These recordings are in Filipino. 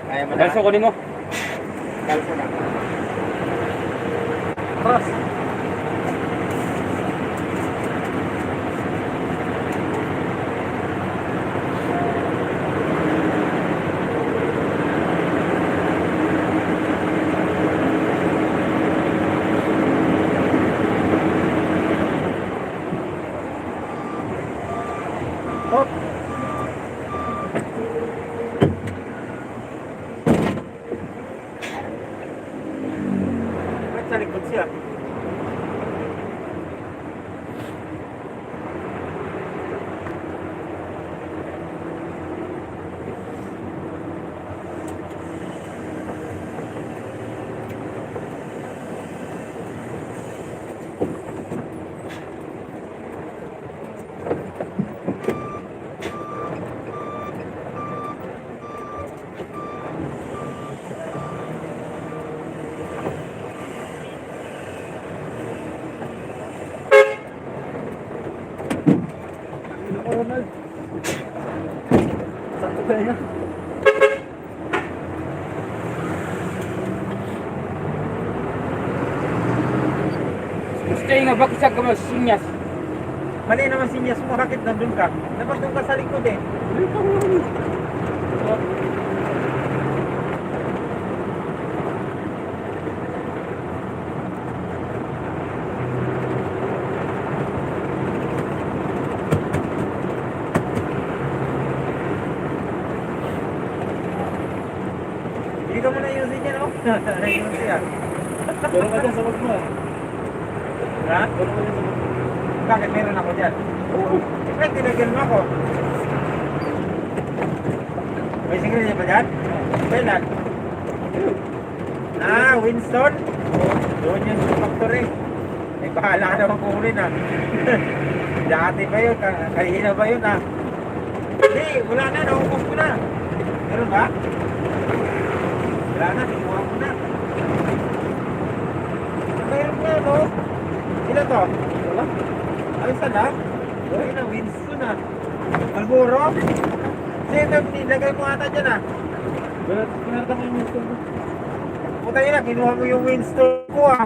Kaya mo na. Balso kunin mo. Balso na. Cross. Hop. Ba't sa likod siya? Ronald. Sakto kaya niya. Gusto yung nabakisag ka mga sinyas. Mali naman sinyas mo, bakit nandun ka? Dapat doon ka sa likod eh. Hindi ka muna yusin yan, oh. Ayun siya. Meron ka dyan sa wag mo. Ha? Meron ka dyan sa wag mo. Bakit meron ako dyan? Siyempre, tinagyan mo ako. May sigarilyo pa dyan? Kailan? Ah, Winston? Doon yun sa factory. Eh, bahala ka naman kukunin ah. Dati ba yun? Kanina ba yun ah? Hindi, wala na. Naubos ko na. Meron ba? Wala na, kinuha ko na. Meron na, no? Ilan to? Wala. Ay, saan na? Ay na, Winston ah. Malboro? Sige, nilagay mo ata dyan ah. Pinarta mo yung Winston mo. Puta yun na, kinuha mo yung Winston ko ah.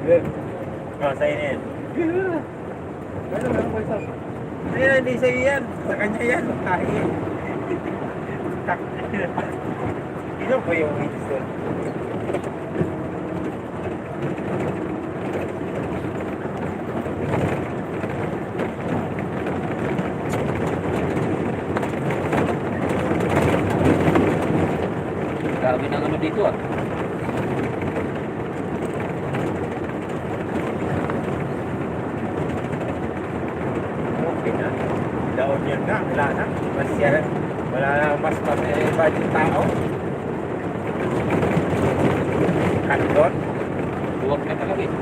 Yeah. Oh, sa'yo na yan. Yeah. Meron ko isa. Ayun na, hindi sa'yo yan. Sa kanya yan. Kahit. Ino ko yung Winston. Grabe ng ano dito ah. Okay na. Daon yan na. Wala na. Mas yan. Wala na mas budget tao. Kandon. Huwag na talaga eh.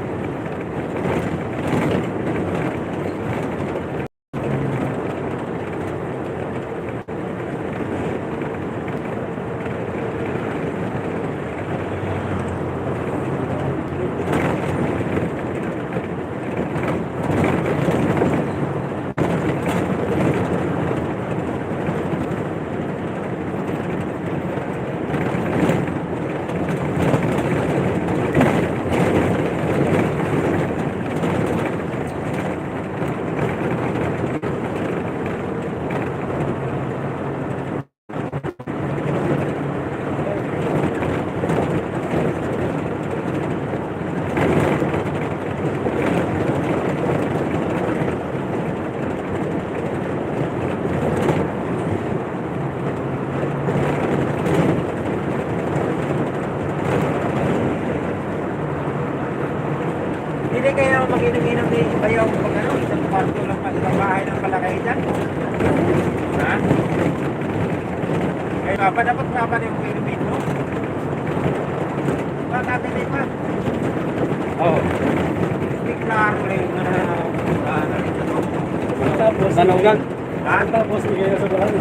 Hindi kaya mag-inom-inom din bayaw pag ano, isang kwarto lang isang bahay ng palakay dyan. Ha? Kaya pa dapat nga pa rin mag-inom mo. Bakit din pa? Oo. Hindi klaro rin na ano rin ito. Tapos, Tanawgan. Ha? Tapos, bigay na sa bahay.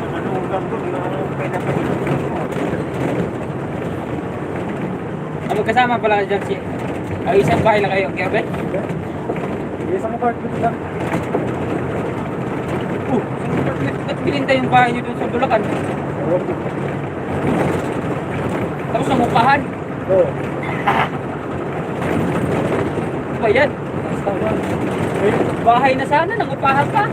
Manugang ko, di naman ako pwede pa dito. Ano kasama pala dyan si Ay, isang bahay lang kayo, Kevin? Isa mo carpet lang. Ba't bininta yung bahay niyo doon sa Bulacan? Tapos nangupahan. Oo. Ano ba yan? Bahay na sana, nangupahan pa.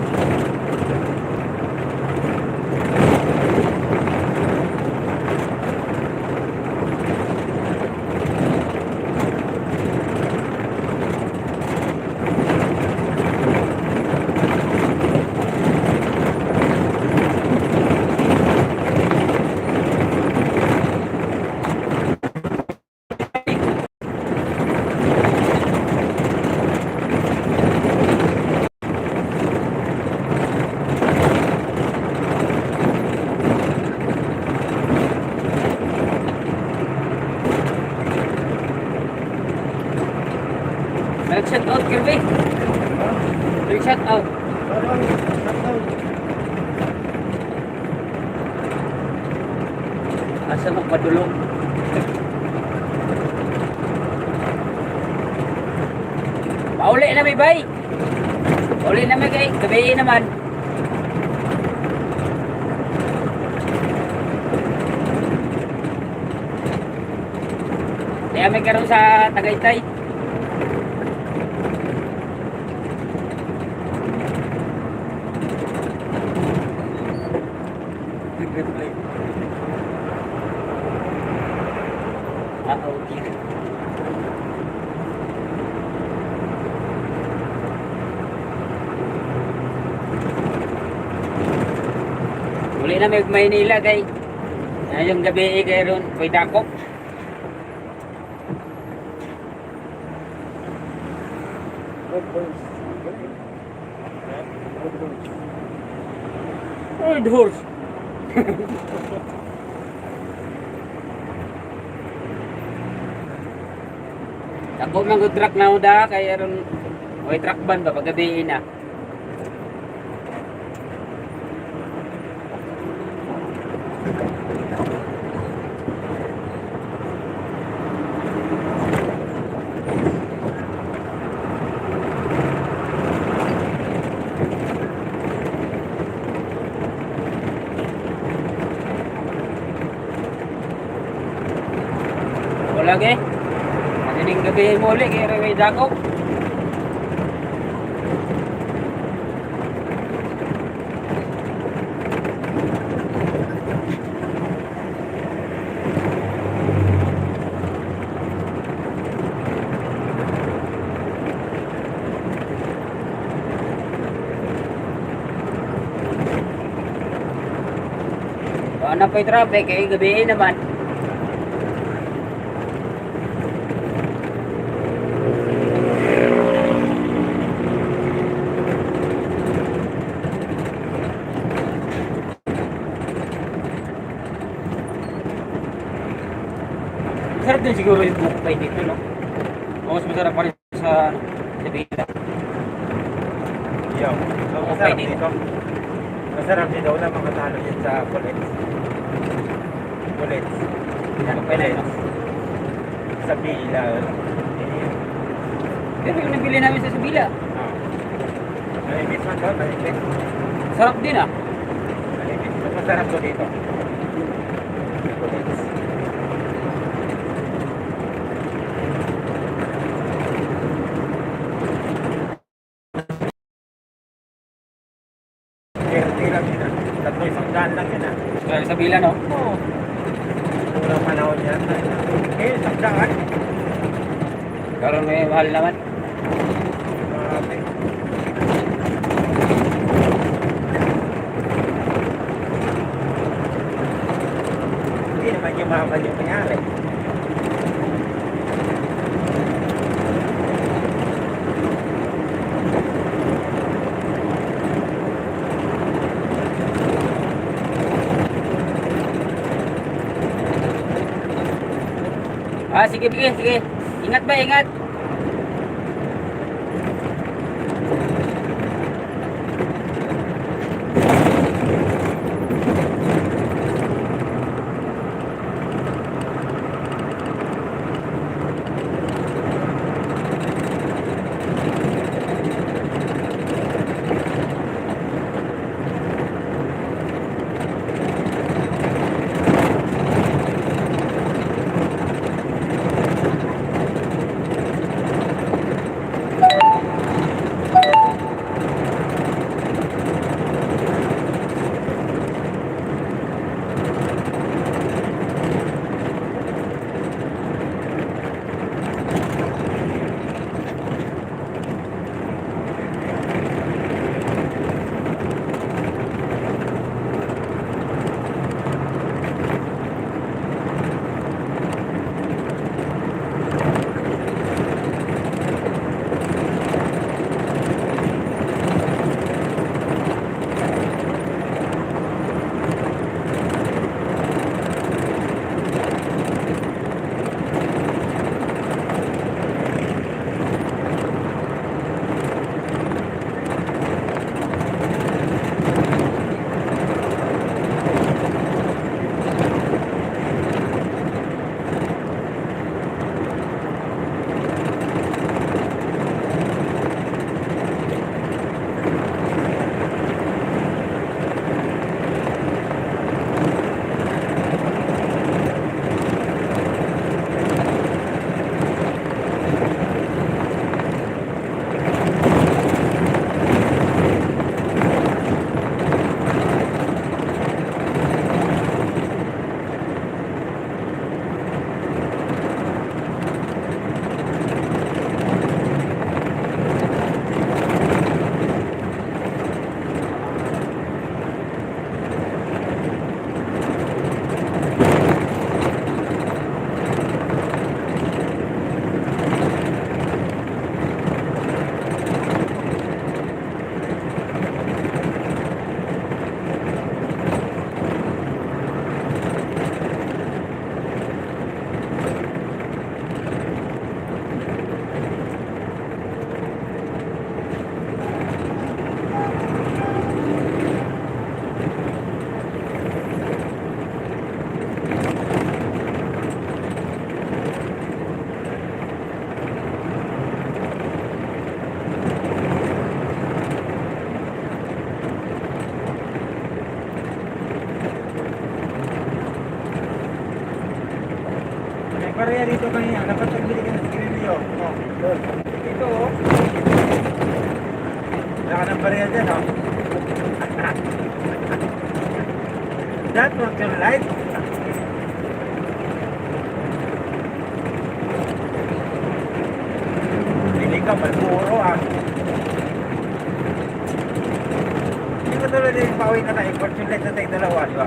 Nag-shut out, Kirby. Nag-shut out. Asa magpadulong? Pauli na may bay. Pauli na may kay. Gabi naman. Kaya may karoon sa Tagaytay. Okay. Uli na may Maynila kay yung gabi kay ron koy dakop. Old horse. Ako man ko truck na uda kay aron may truck ban ba paggabi na. Wala ge. Ning gabi mo ulit kay may dakop. Ano pa yung traffic kay gabi naman. Masarap din siguro yung bukay dito, no? O mas masarap pa rin sa Bila. Yo. So, masarap dito. Masarap dito. Wala pang matalo yan sa bullets. Bullets. Yan, bullets. Sa Bila. Pero yung nabili namin sa Bila, Malimit man doon, malimit. sarap din ah. Malimit. Mas masarap to dito. Bullets. Tira din ah. Tatlo isang daan lang yun ah. Sa Bila, no? Oo. Unang panahon yan. Isang daan. Karon may mahal naman. Grabe. Hindi naman yung mahal yung nangyari. Ah, sige, sige, sige. Ingat ba, ingat. rito kanina. Dapat nagbili ka ng sigarilyo. Oh, doon. Ito, oh. Wala ka ng bariya dyan, oh. That was your life. Pili ka, malpuro, ah. Hindi ko tuloy din pauwi na tayo. Fortune light na tayo dalawa, di ba?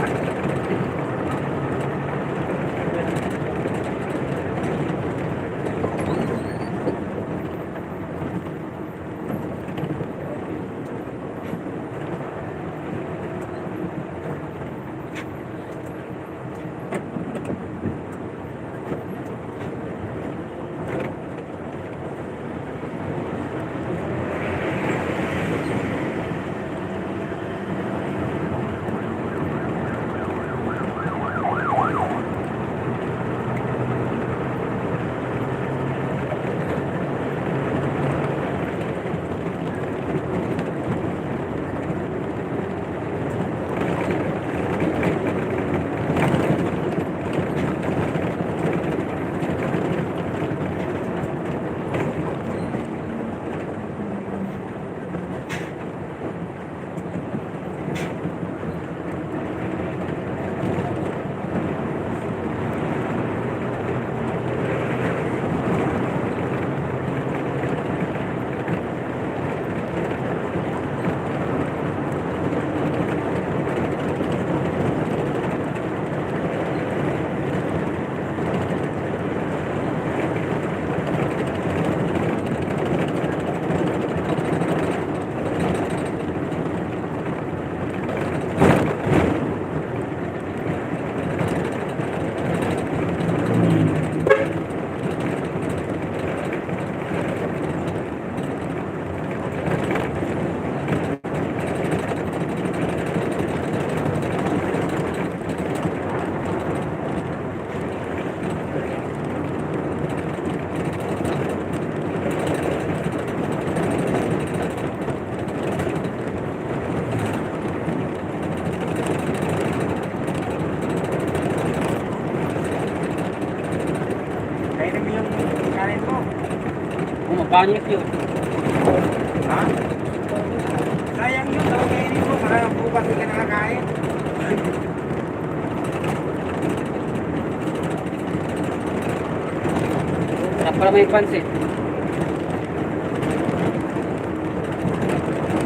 Kainin mo yung kanin mo. Pumapangit yun. Ha? Sayang yun, daw kainin mo. Parang bukas ka nakakain. Sarap pala may pansit.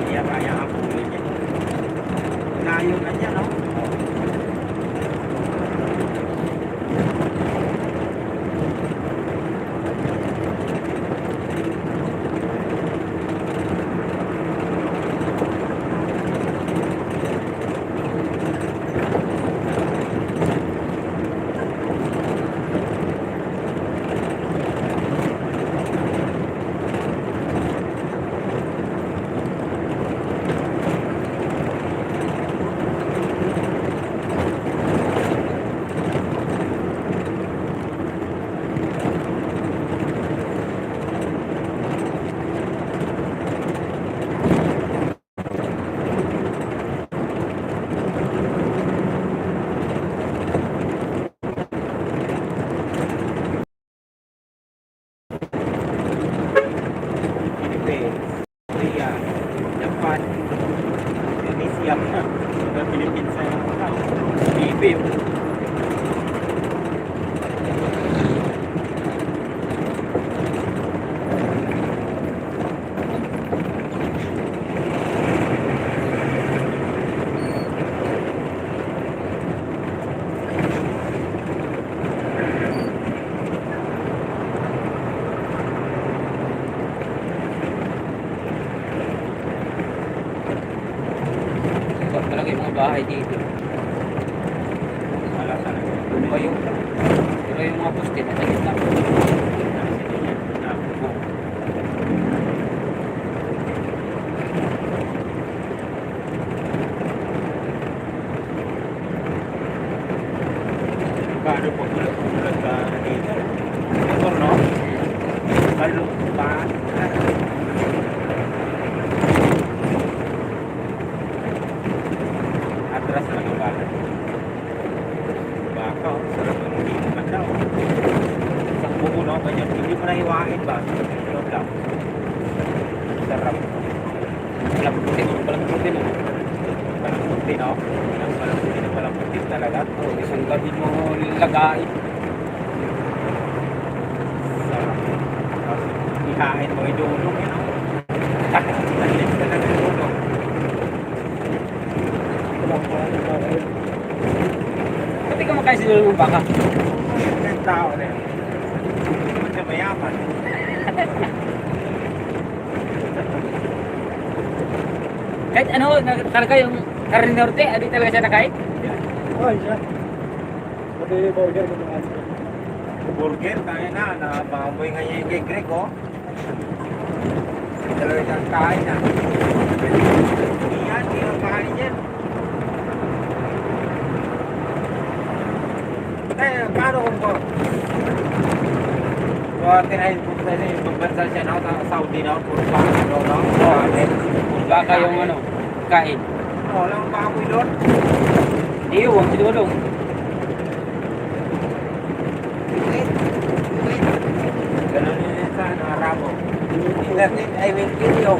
Iya, kaya ka po ulit yan. Layo na dyan, no? Philippines, Korea, Japan, Indonesia, sa Philippines na Bibi. Talaga yung mga bahay dito. wala talaga. Pero yung mga poste na sa gitna. Paano po tulad ka dito? Ito, no? Kalok pa. Atras lang ang bala. Baka, sarap ang hindi naman daw. Saka na hiwain ba? Yun lang. Sarap. Walang puti mo. Walang puti mo. Walang puti, no? Walang puti talaga. Oh, isang gabi mo lagain. Sarap. Tapos ihain mo yung dulong, yun, no? Talit talaga yung dulong. Pati ka makain sinulong ng baka. Yung tao rin. Hindi naman siya mayaman. Kahit ano, talaga yung karne norte, hindi talaga siya nakain. Ay, siya. Pati burger ko mga Burger, kaya na. Nakababoy nga yung kay Greg, oh. Dalawa siyang kain na. Hindi yan, hindi yung kain yan. Eh, paano kung po? So, tinahin po sa ibang bansa siya, no? Sa Saudi, no? Puro baka, no? Puro baka yung ano, kain. Walang baboy doon. Hindi yung sinulong. Ganun yun sa ano, Arabo. Internet, I will kill you.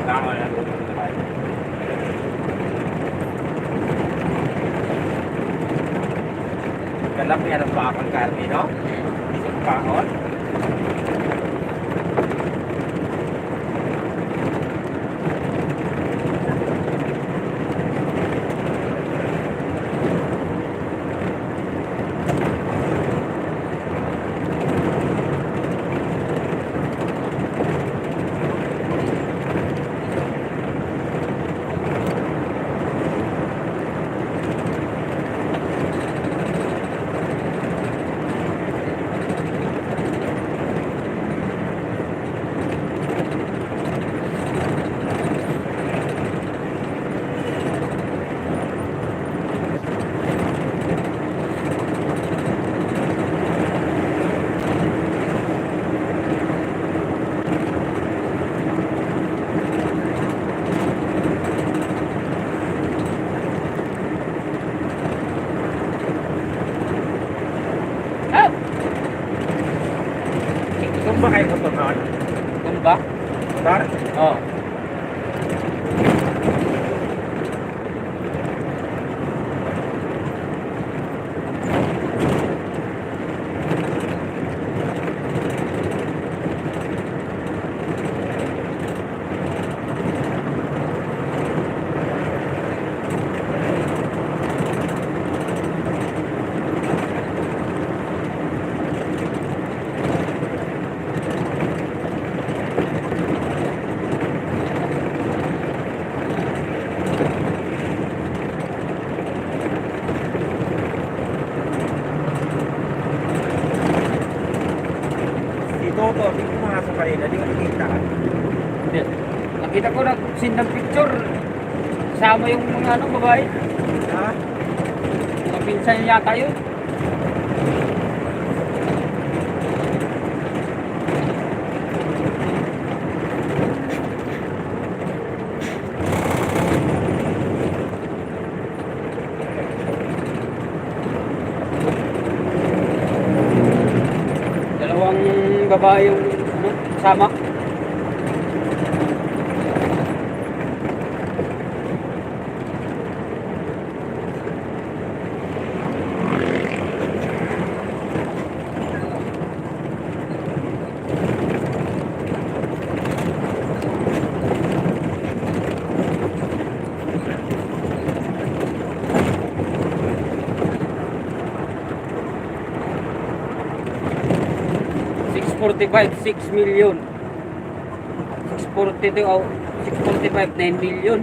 Tama na ito. Galap yan ang bakang karne, no? Isang kaon. Ah! Kung ba kayo kasunod? Kung ba? Sir? Oo. Si Toto, di ko pumasok kanina, di ko nakita. Hindi. Nakita ko nag-send ng picture. Kasama yung mga ano, babae. Ha? Mga pinsan niya yata yun. Dalawang babae yung ano, kasama. $645, 6 million. 642, oh, 645, 9 million.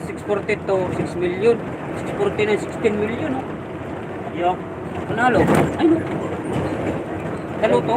642, 6 million. 649, 16 million. Oh. Yo. Panalo. Ay no. Talo to.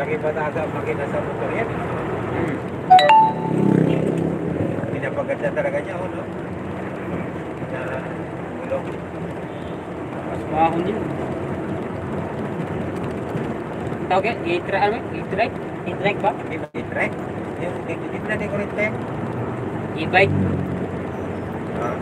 malaki pataga ang makina sa motor yan. Pinapaganda talaga niya, no? Na gulong. Mas mahon yun. Tawag yan? E-trike? E-trike ba? Di ba i-track? Yung di na di ko rin track. E-bike? Ah.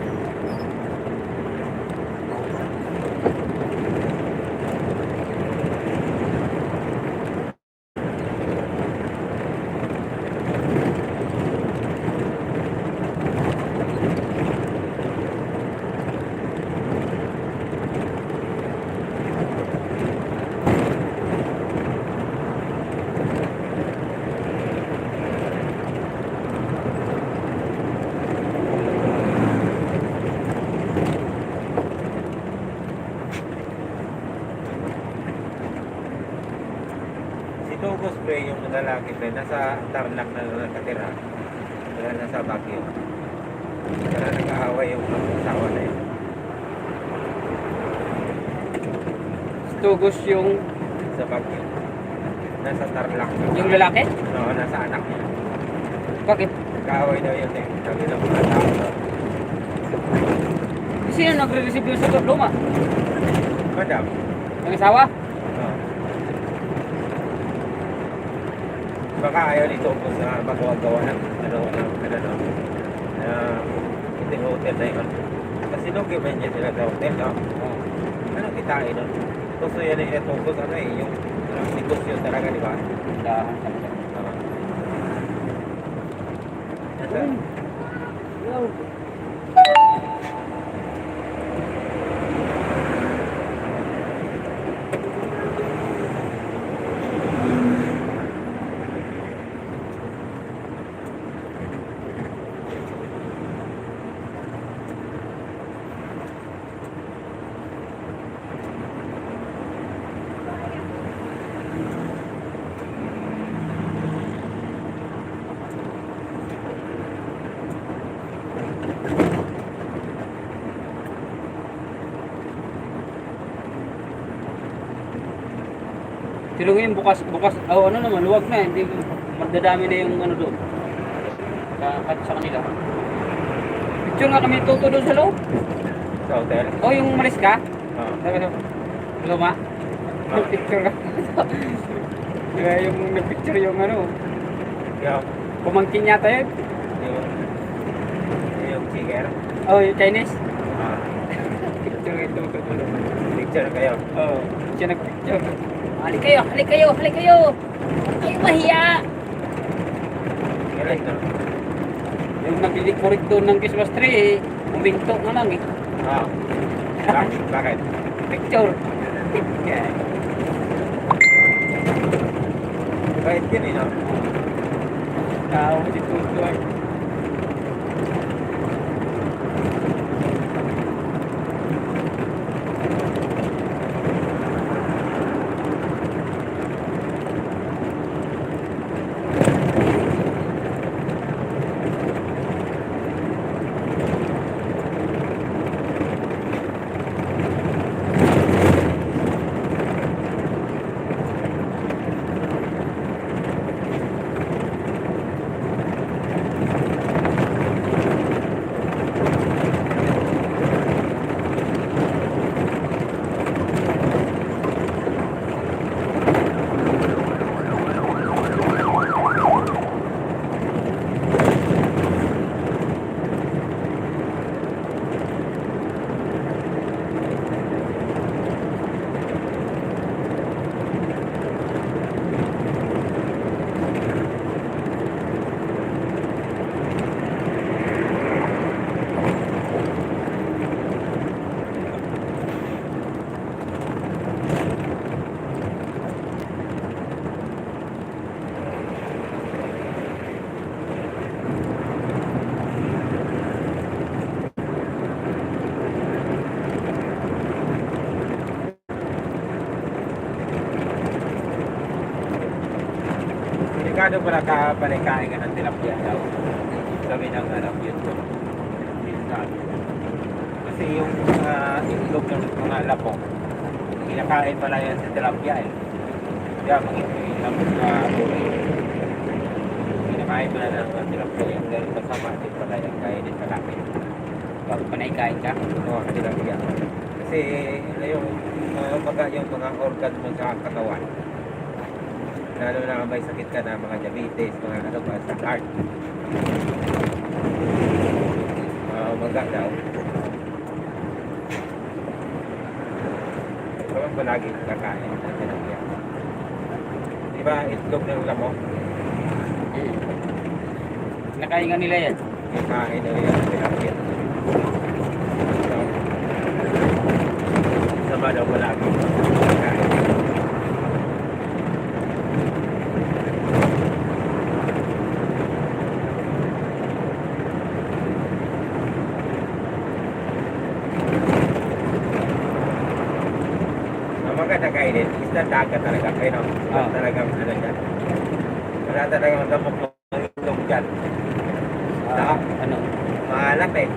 Si Tugos pre, yung lalaki pre, nasa Tarlac na nakatira. Wala nasa Baguio. Kaya nag-aaway yung asawa na yun. Tugos yung Sa Baguio. Nasa Tarlac. yung lalaki? Oo, nasa anak niya. Bakit? Nag-aaway daw yun eh. Sabi ng mga tao. Sino nagre-receive yung sa diploma? Madam. Ang asawa? Oo. Baka ayaw ni Tugos na magawa-gawa ng hindi hotel na yun. Kasi document niya sila sa hotel, no? Oo. Ano kitain nun? Gusto yan yung Tugos, ano eh, yung negosyo talaga, di ba? Dahan. Nasa, Pero ngayon bukas, ano naman, luwag na, hindi magdadami na yung ano doon. Sa kanila. Picture nga kami tuto doon sa loob. sa hotel. O yung malis ka? Oo. Sabi ko, luma. Ah. Picture ka. Kaya yung nag-picture yung ano, Yung, pumangkin yata yun. yung chicker. Oh, yung Chinese. Ah, Picture ito. picture kayo. Oh, siya nag-picture. Halik kayo. Huwag kayo mahiya. Galing, no? Yung nag-decorate doon ng Christmas tree, uminto nga lang eh. Ah. Bakit? Picture. Yeah. Bait yun, eh, no? Tao si Tuto ay. Delikado pala kabalikain ka ng tilapia daw. Sabi ng yun ko. Kasi yung itlog ng mga lapong, kinakain pala yan sa tilapia eh. Yeah, tapos na kinakain mo na ng tilapia. Dahil kasama din pala yung kainin palaki. Bago pa naikain ka. Oo, tilapia. Kasi yung mga organ mo sa katawan. Lalo na may sakit ka na mga diabetes, mga ano ba, sa heart. Maga daw. Ikaw ba lagi kakain ng tilapia? Di ba itlog ng lamok? Nakain nga nila yan. Kakain na yung tilapia. So, sama daw ba lagi kakain? Maganda kainin, isda dagat talaga kayo, no? Wala talagang ano dyan. Wala talagang lamok ng itlog dyan. Ano? Maalat eh.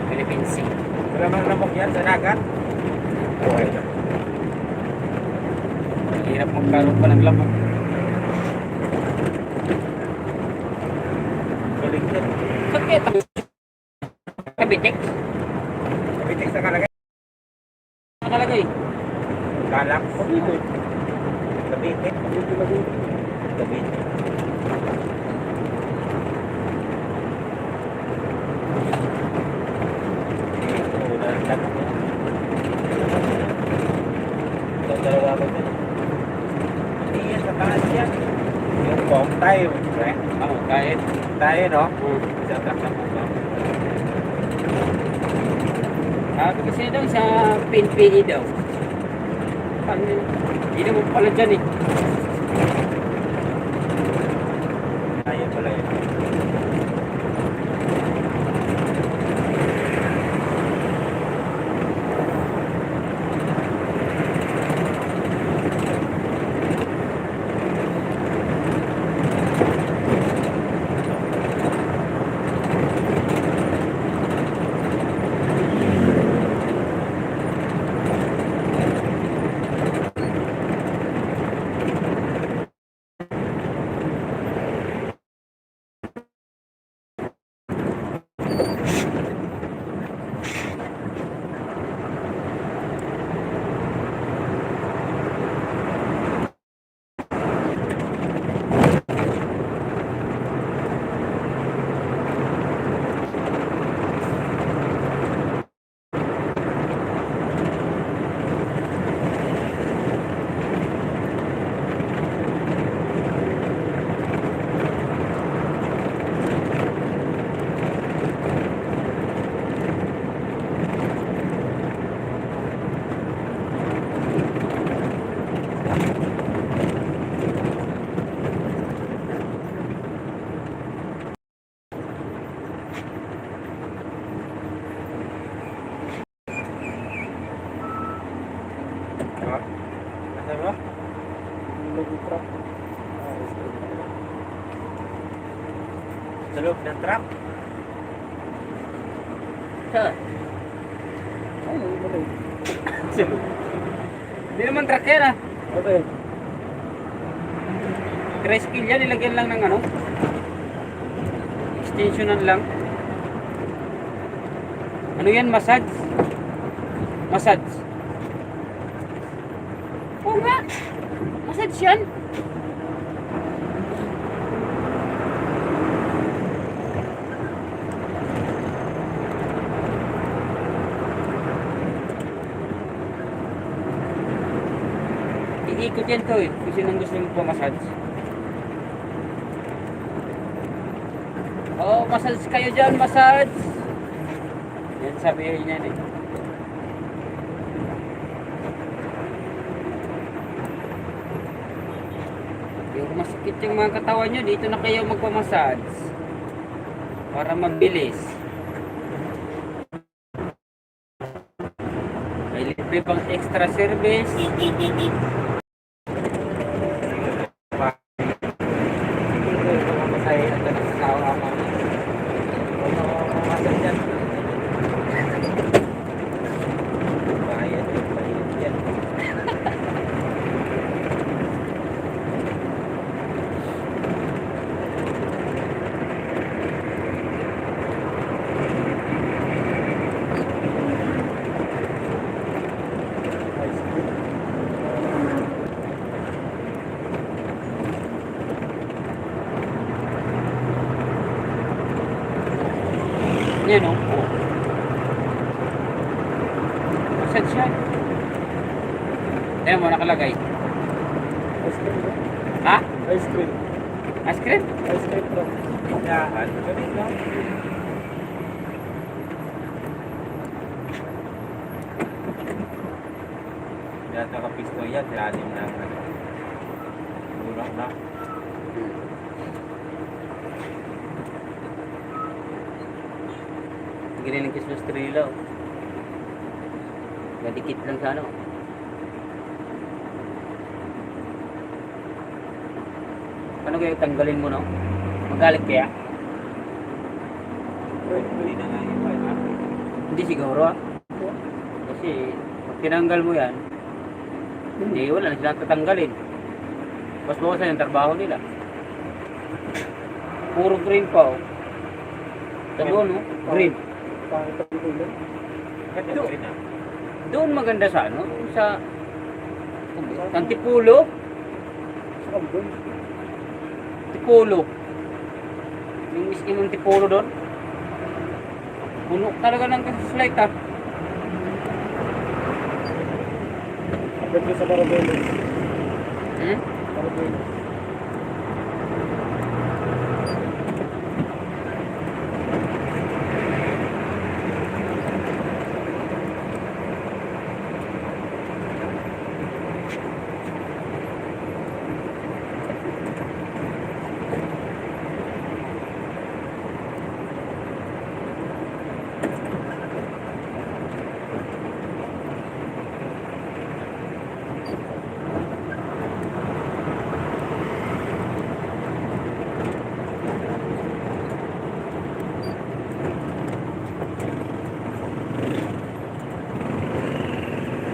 Philippine Sea. Wala mang lamok yan sa dagat. Okay na. Hirap magkaroon pa ng lamok. Galing yan. Sakit. Kabitik. Kapitik sa kalagay. Nakalagay. Kalak. Pabili. Kapitik. Pabili na din. Kapitik. Ito talaga ako dyan. Hindi yan sa taas yan. Yung bomb tayo. Ano, kahit. Tayo, no? Sa taas ng bomb. Sabi kasi daw sa PNPE daw. Hindi naman pala dyan eh. Tayo pala yun. Nasa mo? Nag-truck. Sa loob ng truck? Saan? Ay, mali. Hindi naman truck yan ah. Okay. Tricycle yan, nilagyan lang ng ano. Extensionan lang. Ano yan? Massage? Massage. Oo nga. Massage yan. Iikot yan to eh. Kung sinong gusto magpamassage. Oo, massage kayo dyan, massage. Yan sabihin niyan eh. Yung masakit yung mga katawan nyo, dito na kayo magpamassage. Para mabilis. May libre pang extra service. Ganyan, no? Oo. Massage yan. Ayan mo, nakalagay. Ice cream bro. Ha? Ice cream. Ice cream? Ice cream bro. Yan. Ganun lang. Yan, nakapisto yan. Tiranim na. Tulak na. Ganyan yung Christmas tree nila, oh. Nadikit lang sa ano. Paano kaya tanggalin mo, no? Magalit kaya? Hindi na nga yun. Ha? Hindi siguro, ah. Kasi, pag tinanggal mo yan, hindi, wala na silang tatanggalin. Mas bawasan yung trabaho nila. Puro green pa, oh. Sa doon, oh. Green. Pangit ang ulo. Ganda Ito. rin ah. Doon maganda sa ano? Sa Antipulo. Sa doon. Antipulo. Yung miskin ng Antipulo doon. Puno talaga ng slide, ah. Ganda sa Barabelo. Hmm? Barabelo.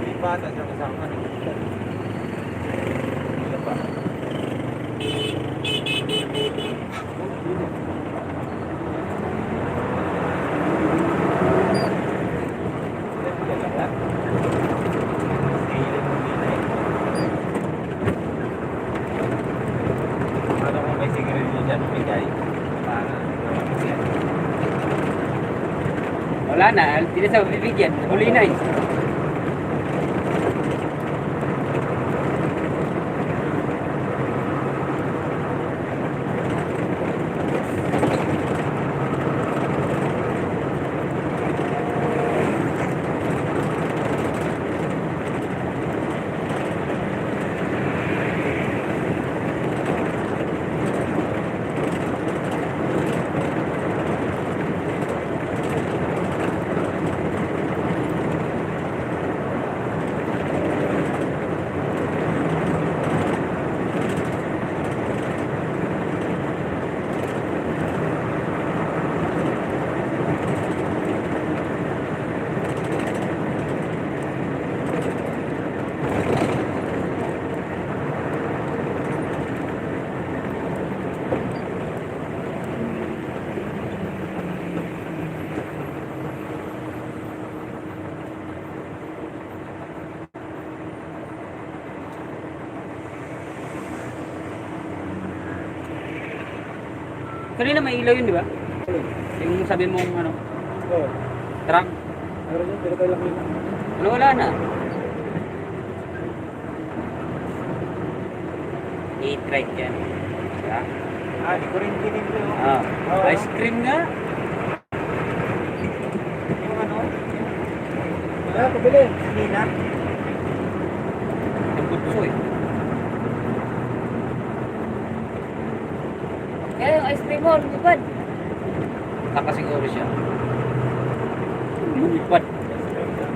May bata sa kasama. Wala pa. Dalawa. Sale mo din eh. Ano kung may sigarilyo dyan, bigay. Para yan. Wala na, hindi na sa bibigyan. Huli na, eh. Kanina may ilaw yun, di ba? Yung sabi mong ano, Oo. truck. Meron yun, pero tayo lang yun. Ano, wala na. I-trike yan. Diba? Ah, di ko rin kinito. Ah, Oo. ice cream nga. Yung ano? Ah, pabili. Nina. Yung putso eh. Kaya yung ice cream mo, lumipad. Nakasiguro siya. Lumipad.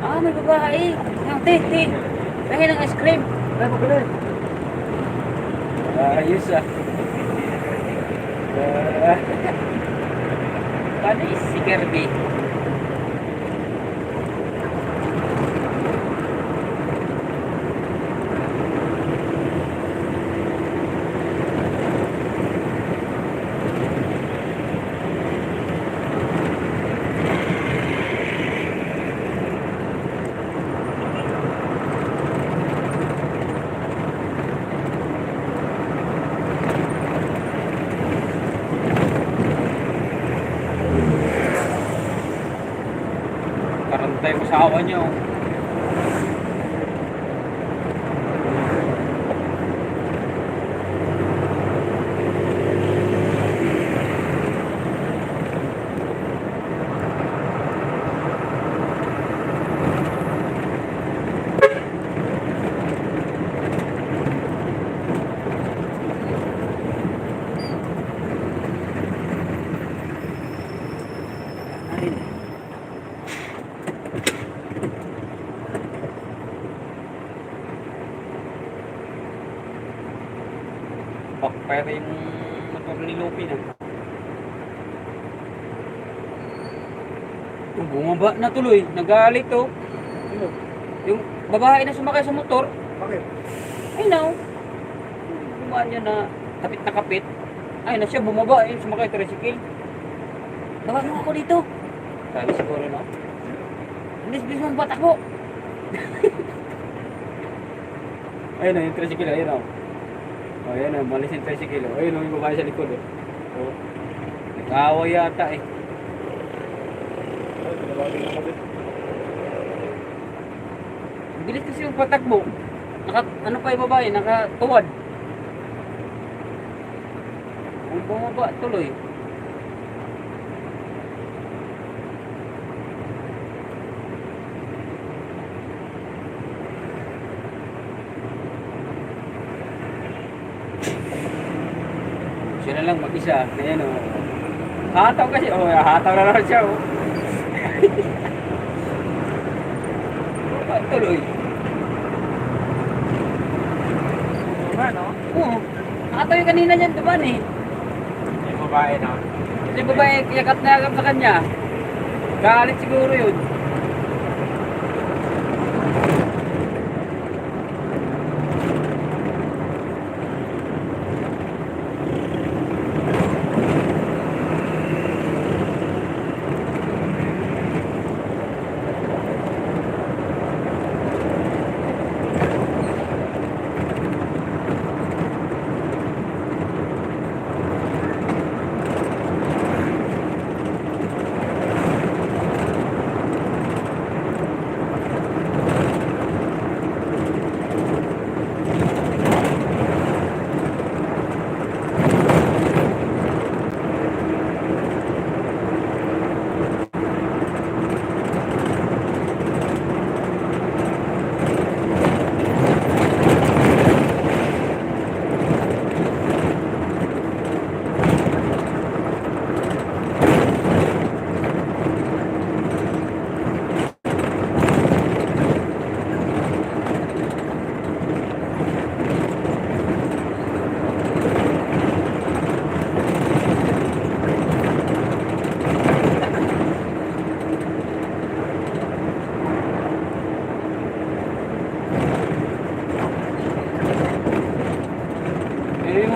Ah, may babae. Yung te. Dahil ng ice cream. Ah, pabili. Ayos ah. Paano si Kirby? asawa niya. Oh. Alin? Backfire yung motor ni Lupi na. Yung bumaba na tuloy, nagalit oh. Sino? Yung babae na sumakay sa motor, Bakit? ay now. Bumaan niya na kapit na kapit. Ay na siya bumaba, eh, sumakay tricycle. Tawag mo ako dito. Sabi siguro no. Bilis-bilis mong patakbo. Ayun na yung tricycle, ayun o. Oh, ayun na, malis yung tricycle. Oh. Ayun o, yung babae sa likod oh. Oh. Nag-aaway yata eh. Ay, pinabagay na kapit. Ang bilis kasi yung patakbo. Ano pa yung babae, nakatuwad. Ang bumaba tuloy. Siya na lang mag-isa. Ayan o. Hataw kasi. Oh, hataw na naman siya oh. Bumaba tuloy. Diba, no? Oo. Nakatayo kanina niyan, diba eh. Yung babae, no? Kasi babae, yakap na yakap sa kanya. Galit siguro yun.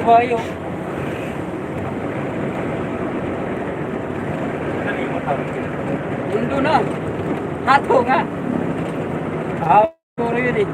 babae oh. Mundo na. Hato nga. Puro yun eh.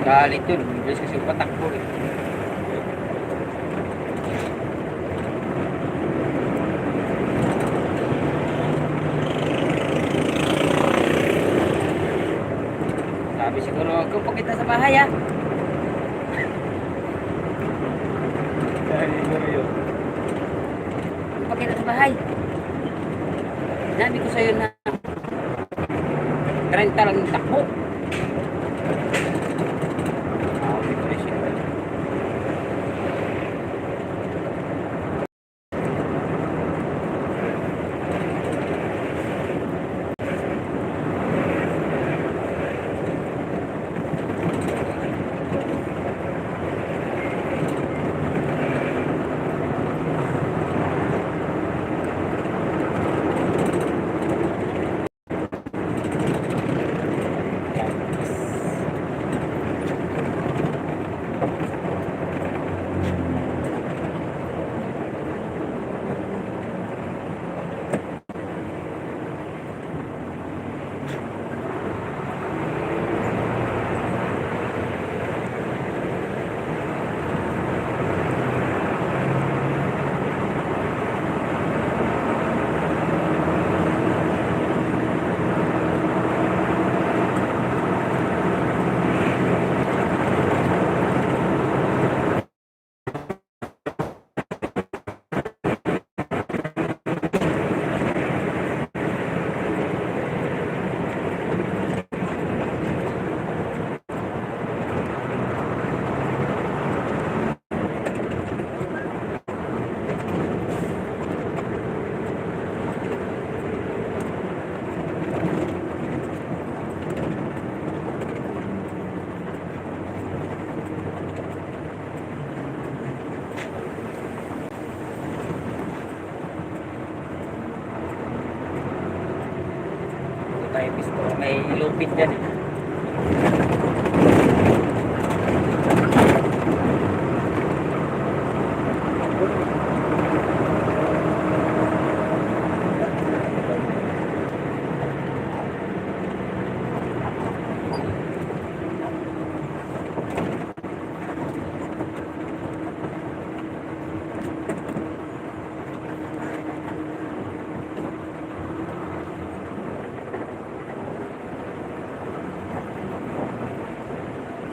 Galit yun. Bilis kasi patakbo eh. Sabi siguro, kung pakita sa bahay ah. Siguro yun. Kung pakita sa bahay. Sinabi ko sa'yo na 30 lang yung takbo. may lupit dyan eh.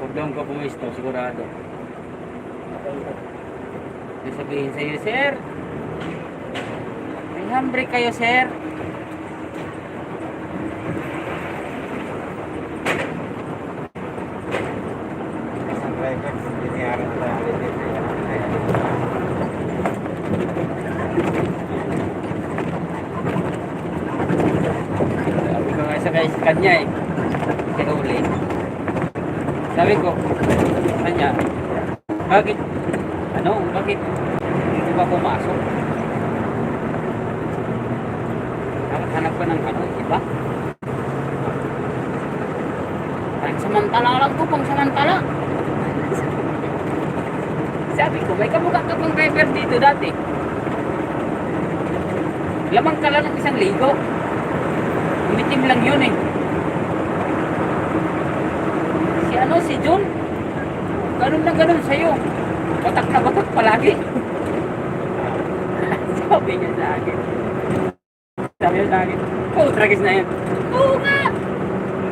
Huwag daw ka pumisto, sigurado. May sabihin sa iyo, sir. May hambre kayo, sir. Isang driver, biniyaran na tayo ulit dito. Sabi ko nga sa kanya eh. Kaya ulit. Sabi ko, kanya, bakit, bakit hindi ba pumasok? Hanap ka ng iba? Parang samantala lang to, pang samantala. Sabi ko, may kamukha ka pang driver dito dati. Lamang ka lang ng 1,000. Umitim lang yun eh. Si John, ganun na ganun sa'yo. Batak na batak palagi. Sabi niya sa akin. Sabi niya sa akin, oh, tragis na yun. Oo nga.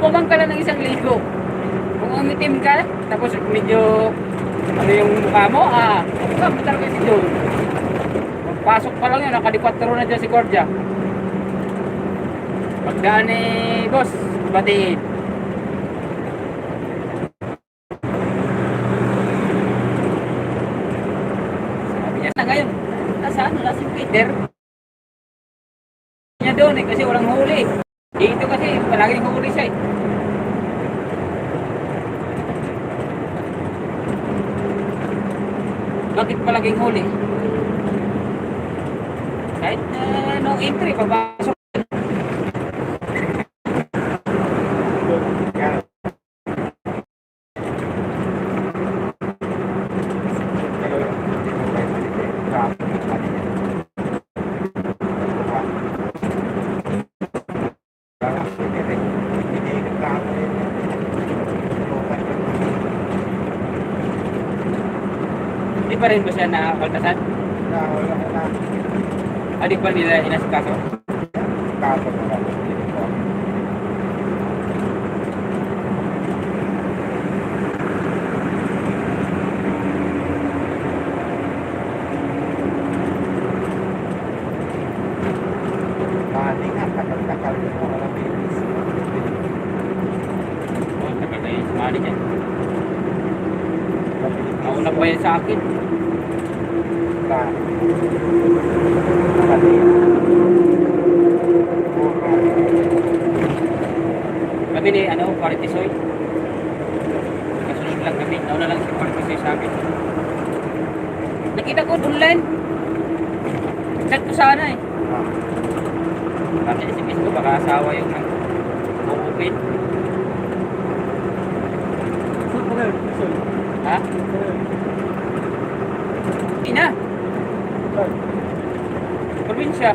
Kumang ka lang ng 1,000. Kung umitim ka, tapos medyo, yung mukha mo, sabi talaga si John. Pagpasok pa lang yun, nakadikwatro na dyan si Cordia. Pagdaan boss, batiin. Ngayon, nasa Peter niya doon eh, kasi walang huli. Dito kasi, palaging huli siya eh. Bakit palaging huli? Kahit no entry, pabasok. Hindi pa rin ba siya nakakaltasan? Wala na. Di pa nila inasikaso? Kaso na lang. Mali nga, takal-takal yung mga babies. Oo, tagal na yun. Sumali niya. Nauna pa yan sa akin. Kami ni, Paritisoy. Kasunod lang kami. Nauna lang si Paritisoy sa akin. Nakita ko online. Chat ko sana eh. Bakit SMS ko, baka asawa yung open. Ha? Ina. Probinsya.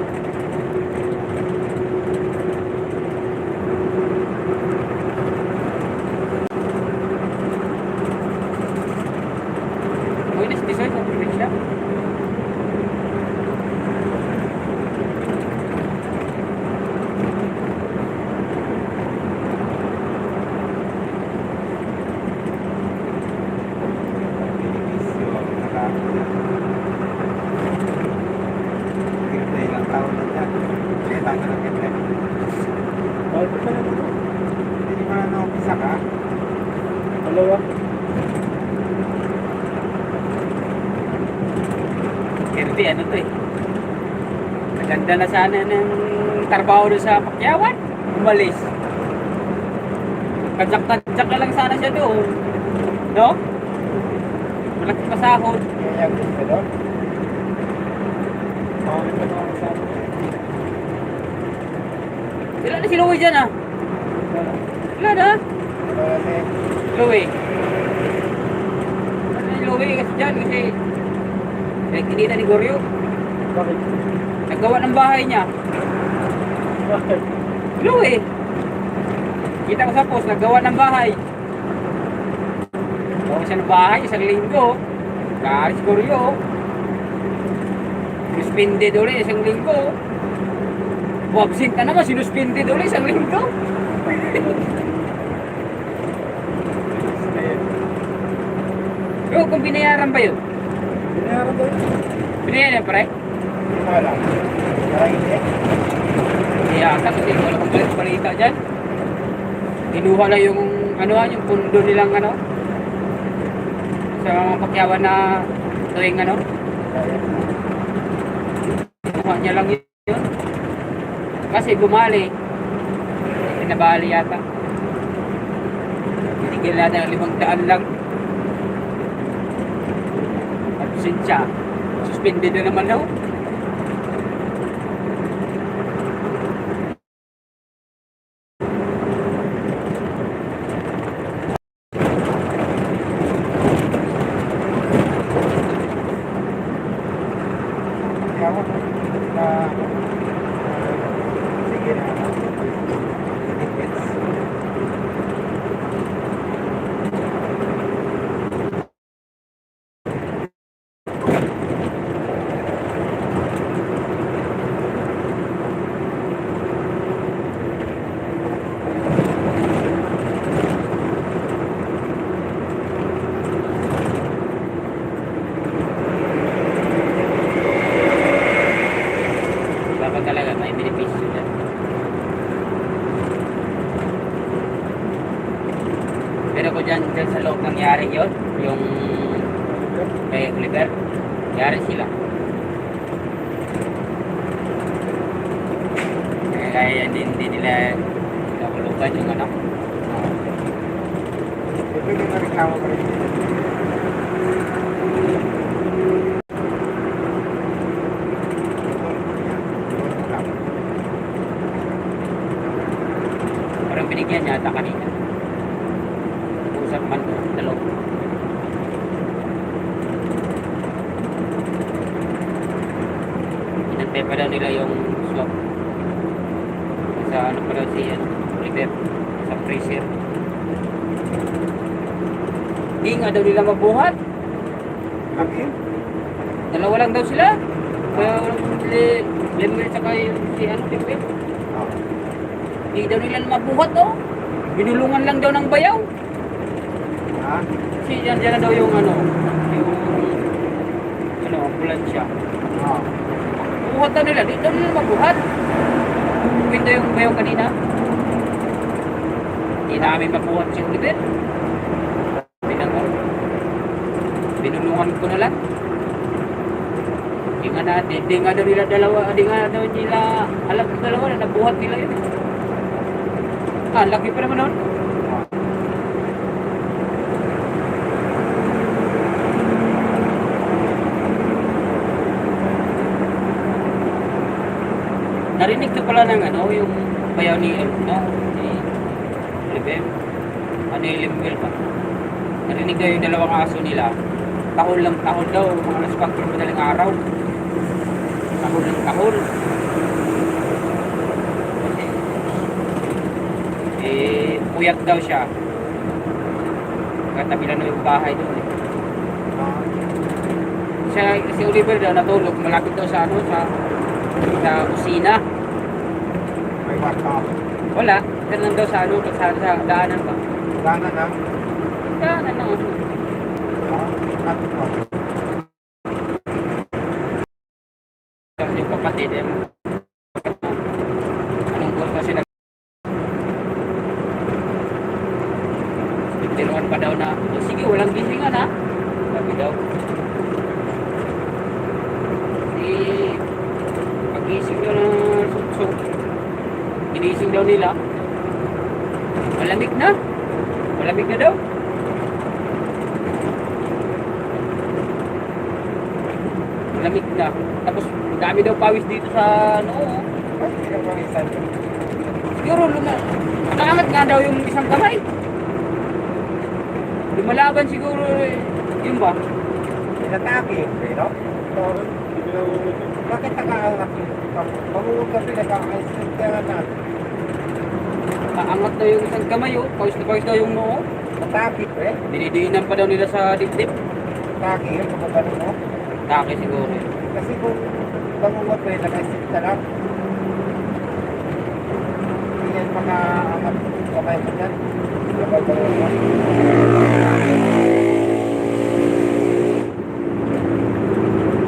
Buenas Disoy sa probinsya. Dalawa. Kirby, ano to eh. Maganda na sana ng trabaho doon sa Pakyawan. Umalis. Kadyak-kadyak na lang sana siya doon. No? Malaki pasahod. Kaya gusto doon? Sila na si Louie dyan ah. Wala na. Wala na eh. Louie. Ano yung Louie kasi dyan kasi kinita ni Goryo. Bakit? Naggawa ng bahay niya. Bakit? Louie. Kita ko sa post, naggawa ng bahay. Gawa siya ng bahay, isang linggo. Kaalis Goryo. Suspended ulit isang linggo. Absent ka naman, sinuspended ulit isang linggo. Pero kung binayaran ba yun? Binayaran daw yun. Binayaran pre? Hindi mo alam. Parang hindi. Hindi ata kasi wala kong balita dyan. Kinuha lang yung yung pundo nilang sa mga pakyawan na tuwing kinuha niya lang yun. Kasi bumali. Pinabali yata. Tinigil natin ang 500 lang. Absent siya. Suspended na naman daw. Kaya mo na sige na. Dapat talaga may benepisyo dyan. Pero kung dyan sa loob nangyari yun, yung kay Oliver, nangyari sila. Kaya hindi nila nakulugan yung Pwede na reklamo pa rin. parang binigyan niya ata kanina. Usap man ko, dalaw. Inantay pa daw nila yung swap. Sa pa daw si Oliver, sa freezer. Hindi nga daw nila mabuhat. Bakit? Dalawa lang daw sila. Lemmer saka yung si Oliver. Oh. Hindi daw nila mabuhat oh. Binulungan lang daw ng bayaw. Ha? Kasi dyan na daw yung ambulansya. Oh. Buhat daw nila, di daw nila mabuhat. Pinto yung bayaw kanina. Hindi namin mabuhat si Oliver. Binulungan ko na lang. Di nga daw nila dalawa, di nga daw nila alam ng dalawa na nabuhat nila yun. Laki pa naman nun. Narinig ko pala ng yung bayaw ni Oliver. Limbel pa. Narinig daw yung dalawang aso nila. Tahol lang tahol daw, mga alas 4 madaling araw. Tahol lang tahol. Puyat daw siya. Katabi lang yung bahay doon eh. Si Oliver daw natulog, malapit daw sa sa kusina. May warta. Wala, dyan lang daw sa sa daanan ba? Gana na. Daanan lang. At mo. Kasi yung kapatid anong buwan pa sila? Tinuan pa daw na, sige walang gisingan ha. Sabi daw. Pagising daw ng suksok. Ginising daw nila. Malamig na. Malamig na daw. Malamig na. Tapos dami daw pawis dito sa Bakit hindi ka pawisan? siguro Nakaangat nga daw yung isang kamay. Lumalaban siguro yun ba? Inatake, pero Parang, hindi na umulit. bakit nakaangat yun? Pangungot kasi nagkakaisip kaya na. Nakaangat daw yung isang kamay oh. Pawis na pawis daw yung noo. Atake, pre. Dinidiinan pa daw nila sa dibdib. Atake yun, kapag ano mo. Take siguro yun. Kasi kung pangungot pre, nakaisip ka lang. Hindi yan makaangat kamay mo dyan. Kapag pangungot.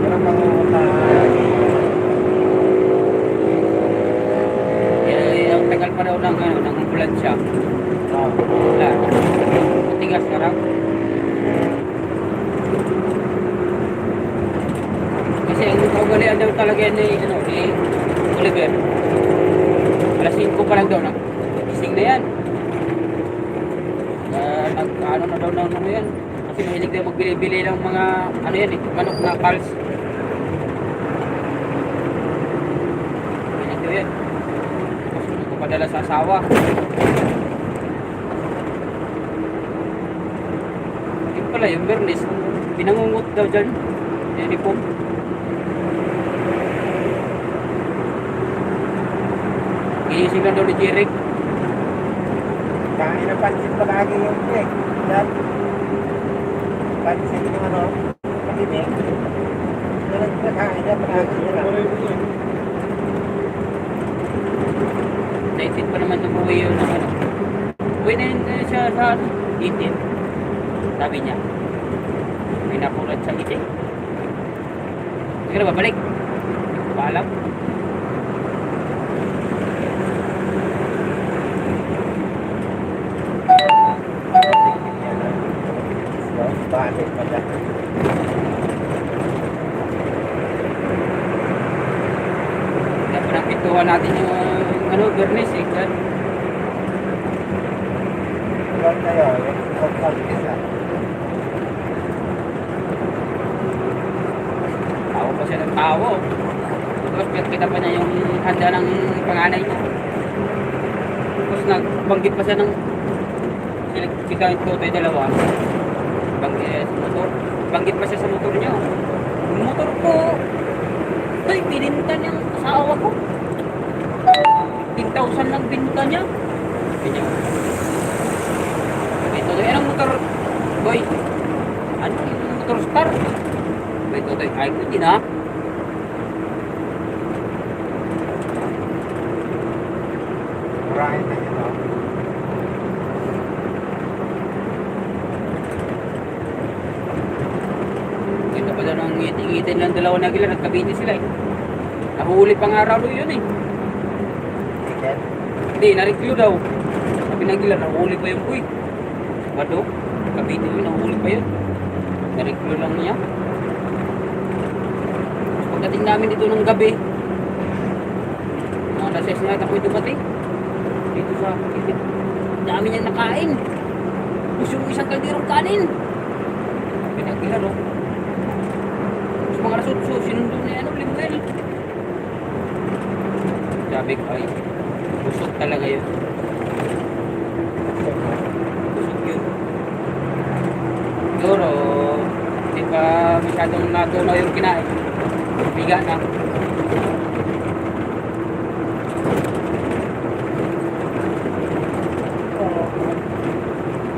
Parang pangungot na Ang tagal pa daw ng, ng ambulansya. oh, Wala. Matigas ka raw. Kasi ang kaugalian daw talaga ni, ni Oliver. Alas 5 pa lang daw. Gising na yan. Ano na daw na yan. Kasi mahilig daw magbili-bili ng mga ano yan eh, manok na pals. Mahilig daw yan. Tapos nagpapadala sa asawa. Yun pala yung Bernis, pinangungot daw dyan. Uniform. Ginising lang daw ni Jeric. kain ng pansit palagi yung pre. Yan. Pansit yung ano, patinig. Yan ang pinakain niya palagi nila. Excited pa naman umuwi yun ng ano. Uwi na yun siya sa ano, itin. Sabi niya. May napulat sa itin. Hindi ka na babalik. Paalam. Bakit pa dyan? Dapat ang pintuan natin yung ano, Bernis eh. Kan? Ilan na yun? Yung pag-isa. Tawa pa siya ng tawa. Tapos kita pa niya yung handa ng panganay niya. Tapos nagbanggit pa siya ng kita yung totoy dalawa. Banggit sa motor. Banggit pa siya sa motor niya. Yung motor ko, ay, pininta niyang asawa ko. 15,000 lang binta niya. Ganyan. Ito, anong motor, boy? Ano yung motor star? Ito, ay, hindi na. Murahin na yun, no? Ito pa daw ng ngiting-ngitin ng dalawa na gila, nagkabiti sila eh. Nahuli pang araw yun eh. Ticket. Hindi, nariklo daw. Sabi ng gila, nahuli pa yung buhay. Bado, kabiti yun, nahuli pa yun. Nariklo lang niya. Pagdating namin dito ng gabi, mga alas 6 na ako'y dumating. Dito sa kitip. Dami niyang nakain. Gusto yung isang kalderong kanin. Sabi ng gila, no? Sa mga alas 8, sinundo na yan, Limuel. Sabi ko, ay, busog talaga yun. Busog yun. Siguro, hindi pa masyadong natunaw yung kinain. Biga na.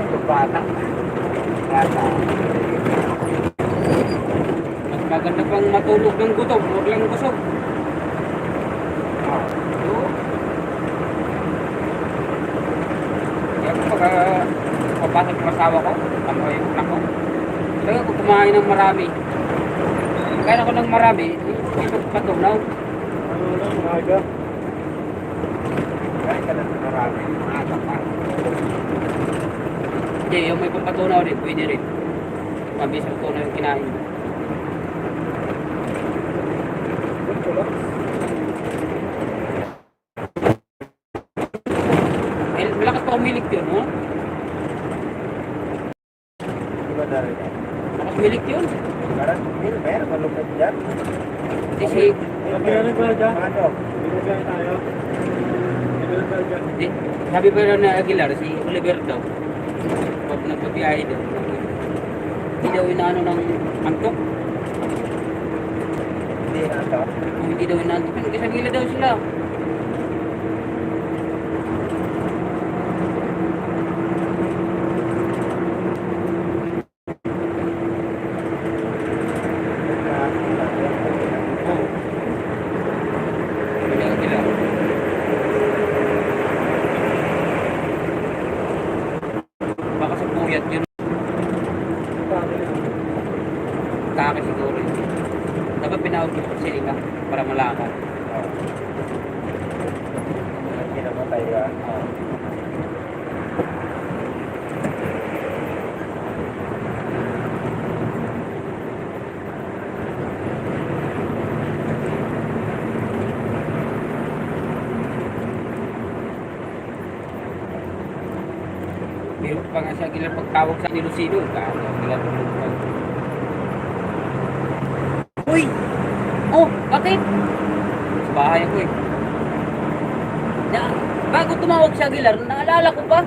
Ito bata. Bata. Mas maganda pang matulog ng gutom, huwag lang busog. Oh. Oo. Kaya ko pag papasok ng asawa ko, ako yung anak ko. Talaga ko kumain ng marami. Kaya ko ng marami, ito patunaw. Ano lang, maaga. Kain ka na sa marami. Maaga pa. Hindi, yung may pampatunaw rin, pwede rin. Mabis ang tunaw yung kinain. Ito lang. Eh, malakas pa umilik yun, no? Di ba na rin? Malakas umilik yun. Parang meron malupit dyan. Kasi, Kaya na ba dyan? Ano? Binigay tayo. Hindi. Sabi pa rin na Aguilar, si Oliver daw. Pag nagpabiyahe daw. Hindi daw inaano ng antok. Hindi na to. Kung hindi daw inaantok, kasi sa gila daw sila. Oo. Wala Aguilar. Baka sa puyat yun. Kaka siguro yun. Dapat pinawag ko sa sila para malakad. Hindi namatay ka. Pero pa nga siya Aguilar pagtawag sa ni Lucino. Kaka Aguilar tumutulog. Uy! Oh, bakit? Sa bahay ako eh. Bago tumawag si Aguilar, naalala ko pa.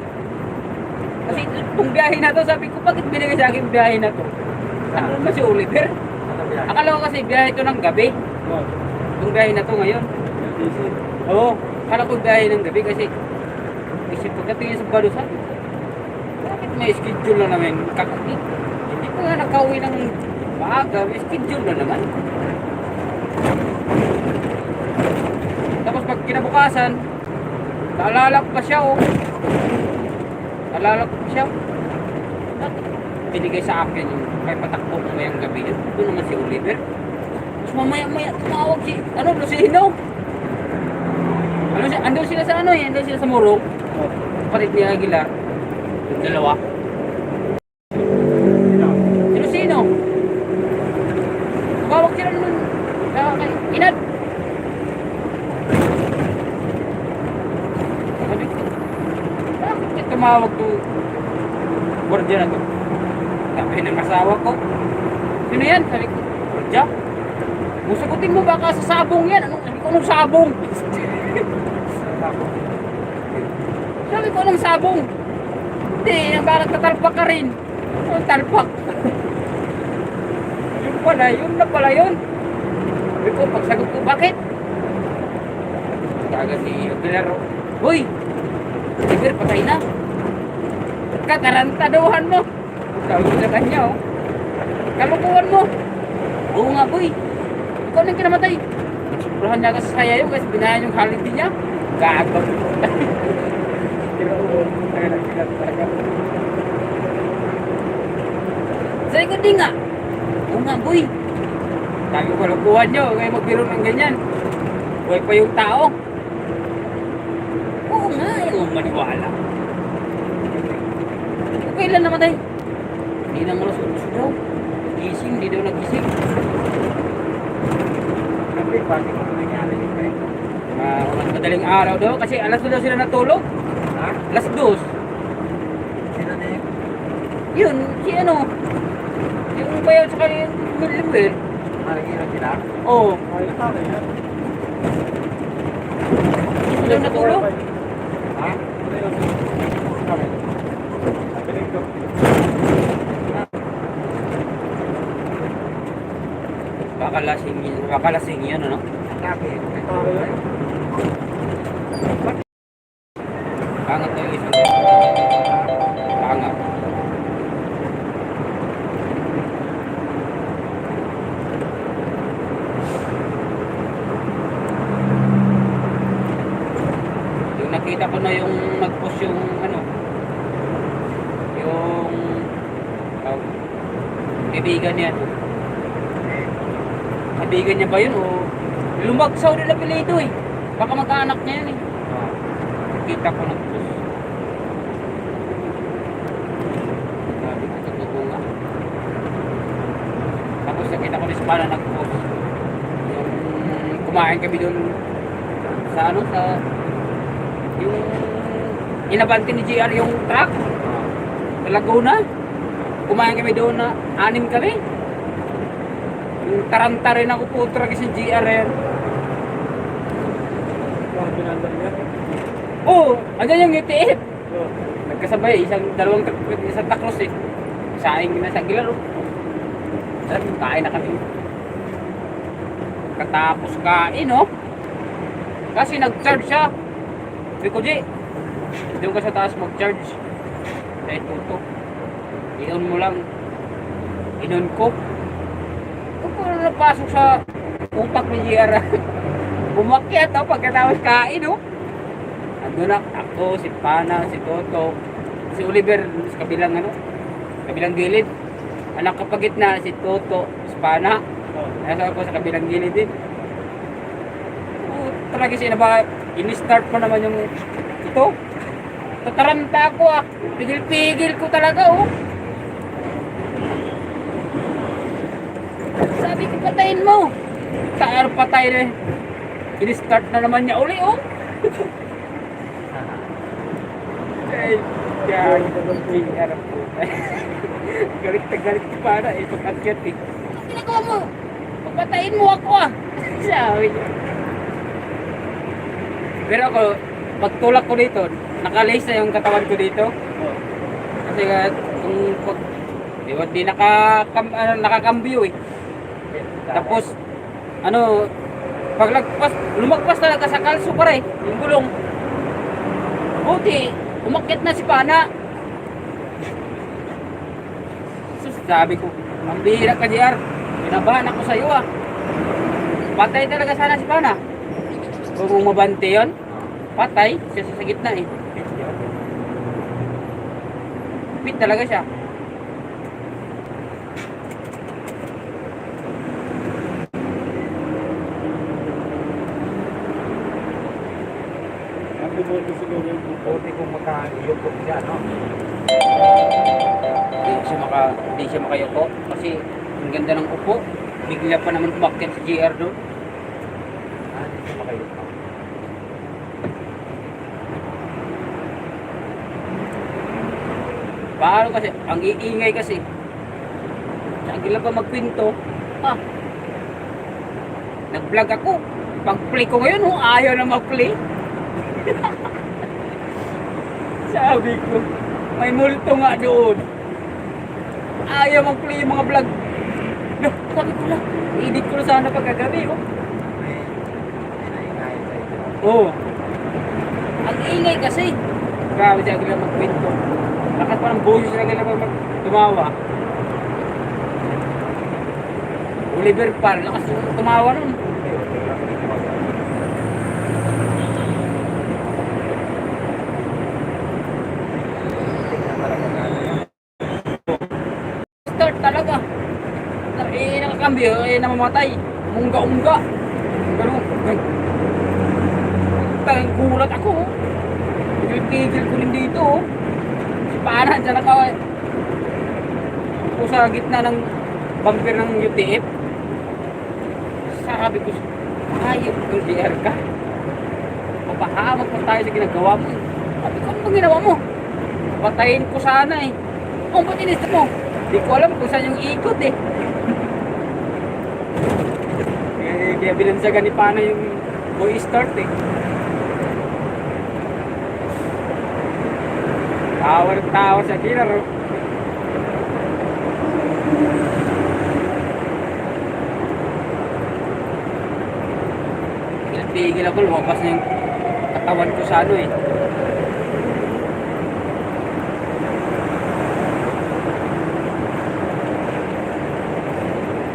Kasi itong biyahe na to, sabi ko, bakit binigay sa akin biyahe na to? Ano naman si Oliver? Akala ko kasi biyahe to ng gabi. Itong biyahe na to ngayon. Oo, akala ko biyahe ng gabi kasi isip ko dating sa balo sabi ko, bakit may schedule na naman? Hindi ko nga nakauwi ng maaga, may schedule na naman. Tapos pag kinabukasan, naalala ko pa siya oh. Naalala ko pa siya. Bakit binigay sa akin yung kay patakbo mamayang gabi yun? Doon naman si Oliver. Tapos mamaya tumawag si, Lucino. Andun sila sa andun sila sa Morong. Palit ni Aguilar. Yung dalawa. Si Lucino. Tumawag sila nun. Kay Inad. Sabi ko, bakit tumawag to gwardiya na to? Sabi ng asawa ko. Sino yan? Sabi ko, gwardiya? Musagutin mo baka sa sabong yan. Sabi ko, anong sabong? Sabi ko, anong sabong? Hindi, bakit tatalpak ka rin? Anong talpak? Yun na pala yun. Sabi ko, pagsagot ko, bakit? Kagad si Aguilar, uy! Oliver, patay na. Katarantaduhan mo. Sabi ko sa kanya, oh. Kalukuhan mo. Oo nga, boy. Ikaw nang kinamatay. Sobrahan niya kasi saya yun kasi binayan yung halid niya. Gagawin. Sabi ko, di nga. Oo nga, boy. Sabi ko, kalukuhan niyo. Ngayon magbiro ng ganyan. Buhay pa yung tao. Oo nga, ayaw maniwala. Kailan namatay? Hindi na malas utos daw. Gising, hindi daw nagising. Kasi bakit ito nangyari dito eh? Madaling araw daw kasi alas 2 daw sila natulog. Ha? Alas 2. Sino na yun? Yun, si ano? Yung bayaw sa kanya yung Limbel. Marikina sila? Oo. Ay, tama yan. Hindi daw natulog. Ha? Piling ko. Kakalasing yun, ano? Bakit? Tama yan. Pangat na yung isang pangat. Yung nakita ko na yung nag-post yung ano, yung kaibigan niya. Kaibigan niya ba yun o lumagsaw nila pilito eh. Baka magkaanak niya yun eh. Kita ko nag-post. Sabi ko, totoo nga. Tapos nakita ko rin sa pala nag-post. Yung kumain kami doon sa ano, sa yung inabante ni JR yung truck sa Laguna. Kumain kami doon na 6 kami. Yung taranta rin ako putra kasi JR yan. Ang pinanda niya. Oo, andyan yung UTF. Oh. Nagkasabay, isang taklos eh. Saing na sa gilaro. Sabi, kain na kami. Katapos kain, no? Kasi nag-charge siya. Sabi ko, G, doon ka sa taas mag-charge. Dahil tuto. I-on mo lang. In-on ko. Kung napasok sa utak ni JR. Bumakyat ako pagkatapos kain, no? Ando na ako, si Pana, si Toto, si Oliver sa kabilang kabilang gilid. Anak kapagitna si Toto, si Pana. Oh. Nasa ako sa kabilang gilid din. Talaga siya na ba, in-start pa naman yung ito. Tataranta ako ah. Pigil-pigil ko talaga oh. Sabi ko patayin mo. Saan patay na eh. In-start na naman niya uli oh. Ay, yan. Harap po. Galit na galit ko para eh. Pagkakyat eh. Ang ginagawa mo? Pagpatayin mo ako ah. Sabi niya. Pero ako, pagtulak ko dito, nakalace na yung katawan ko dito. Oh. Kasi kung di nakakambyo eh. Tapos, paglagpas, lumagpas talaga sa kalso pare, yung gulong. Buti, umakyat na si Pana. Sus, sabi ko, ang bihira ka JR, pinabahan ako sa iyo ah. Patay talaga sana si Pana. Kung mabante yun, patay, siya sa gitna eh. Pit talaga siya. Ang demonyo siguro yung Buti kung makayukot siya, no? Hindi siya makayuko kasi ang ganda ng upo. Bigla pa naman umakyat si JR doon. Hindi siya makayukot. Paano kasi? Ang iingay kasi. Sagila pa magpinto. Ah. Nag-vlog ako. Pag-play ko ngayon, ayaw na mag-play. Sabi ko, may multo nga doon. Ayaw mag-play yung mga vlog. No, sabi ko lang, i-edit ko na sana pagkagabi. Oh. May naingay sa ito. Oo. Ang ingay kasi. Grabe siya agad magpinto. Lakas pa ng boses sila agad tumawa. Oliver Par, lakas tumawa nun. Start talaga. Nakakambyo, namamatay. Mungga-ungga. Ganun. Gulat ako. Tigil ko rin dito. Si Pana, dyan ako. Ako sa gitna ng bumper ng UTF. Sabi ko, ayop kung JR ka. Mapahamak pa tayo sa ginagawa mo. Sabi ko, ano bang ginawa mo? Patayin ko sana eh. Oh, ba't inisip mo? Di ko alam kung saan yung ikot eh. Kaya binansagan ni Pana yung boy start eh. Tawa sa killer oh. Tigil ako, lumabas na yung katawan ko sa ano eh.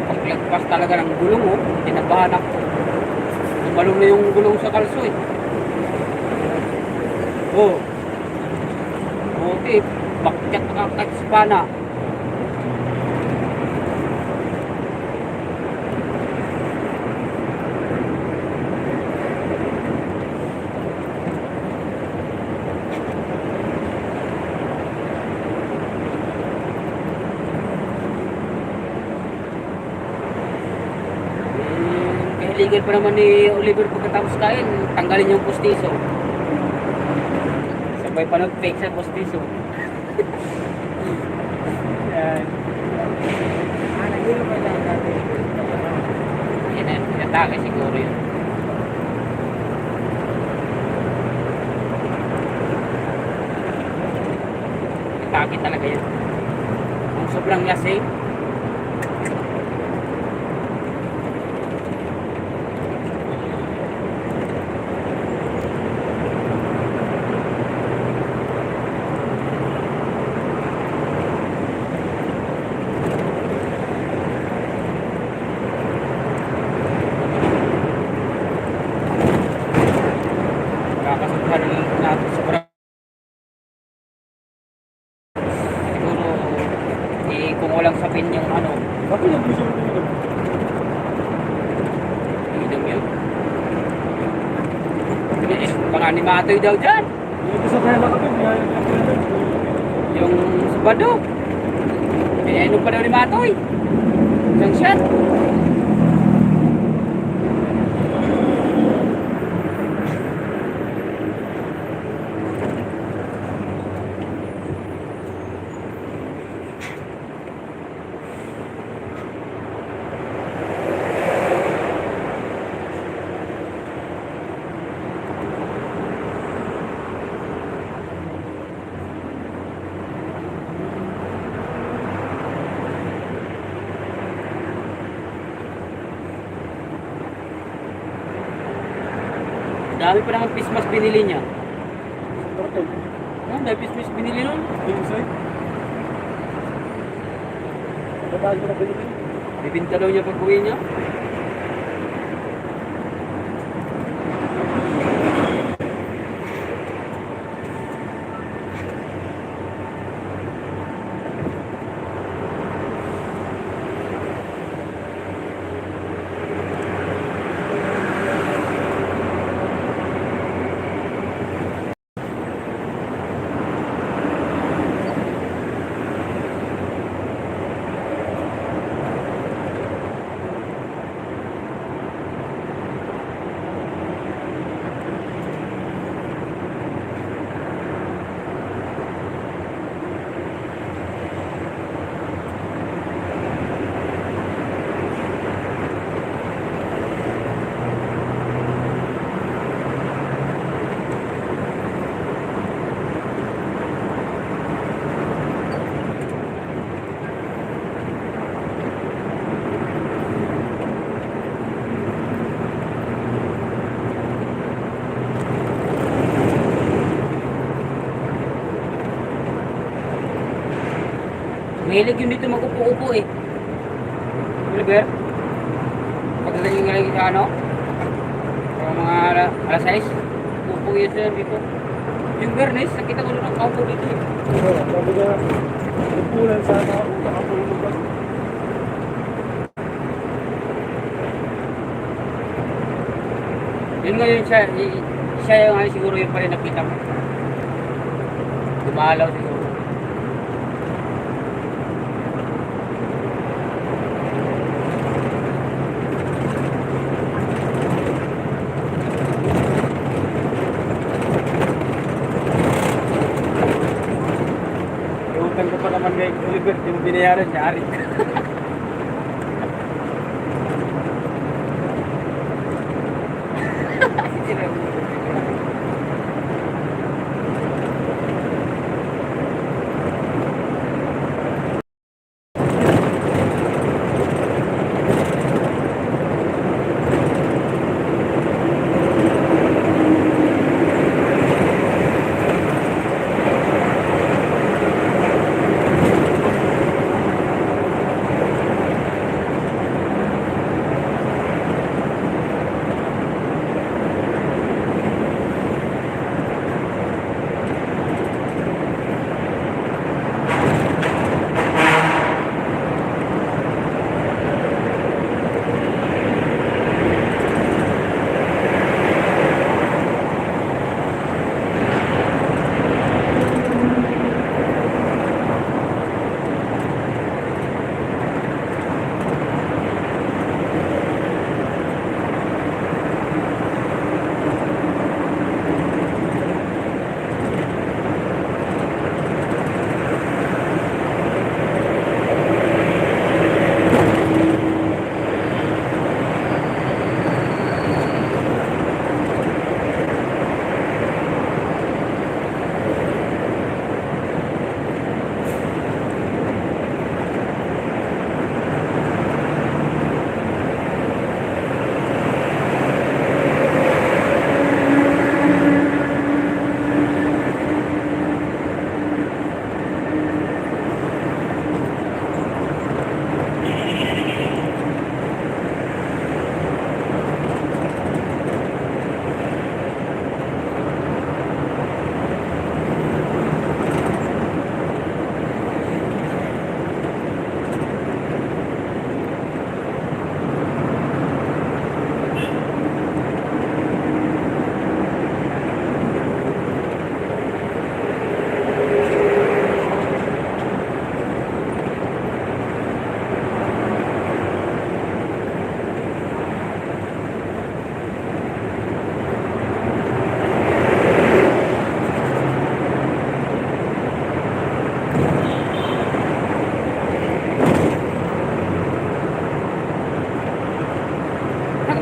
Paglagpas talaga ng gulong oh, tinabahan ako. Tumalong na yung gulong sa kalso eh. Oh. Okay, bakyat nakakit si Pana. Kahiligan pa naman ni Oliver pagkatapos kain, tanggalin yung postiso. Sabay pa nag-fake sa postiso. Yan. Nagilo pa lang natin. Yan na, pinatake siguro yun. Masakit talaga yun. Ang sobrang lasing. Makakasubhan natin sobrang siguro kung walang sapin yung ano, Bakit yung gusto mo dito? inom yun. Pang-animatoy daw dyan. Yung isa kaya lang kami, niyaya niya ko yun. Yung sabado. Pinainom pa daw ni Matoy. Isang shot. Dami pa naman pismas binili niya. Bakit? Dami pismas binili nun. Inside? Babago na pinili? Bibinta daw niya pag uwi niya. Mahilig yun dito mag-upo-upo eh. Oliver? Pagdating nga sa ano? Sa mga alas 6. Upo yun sila dito. Yung Bernes, nakita ko doon ang kaupo dito eh. Oo, sabi niya, nagpulan sana ako, nakapulong ba? Yun nga yun siya yung ano, siguro yun pa rin nakita mo. Dumalaw siguro. Utang ko pa naman kay Oliver, yung binayaran niya, Ari.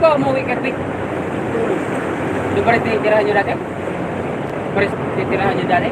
ba umuwi ka, Vic? Doon pa rin tinitirahan nyo dati? Pa rin tinitirahan nyo dati?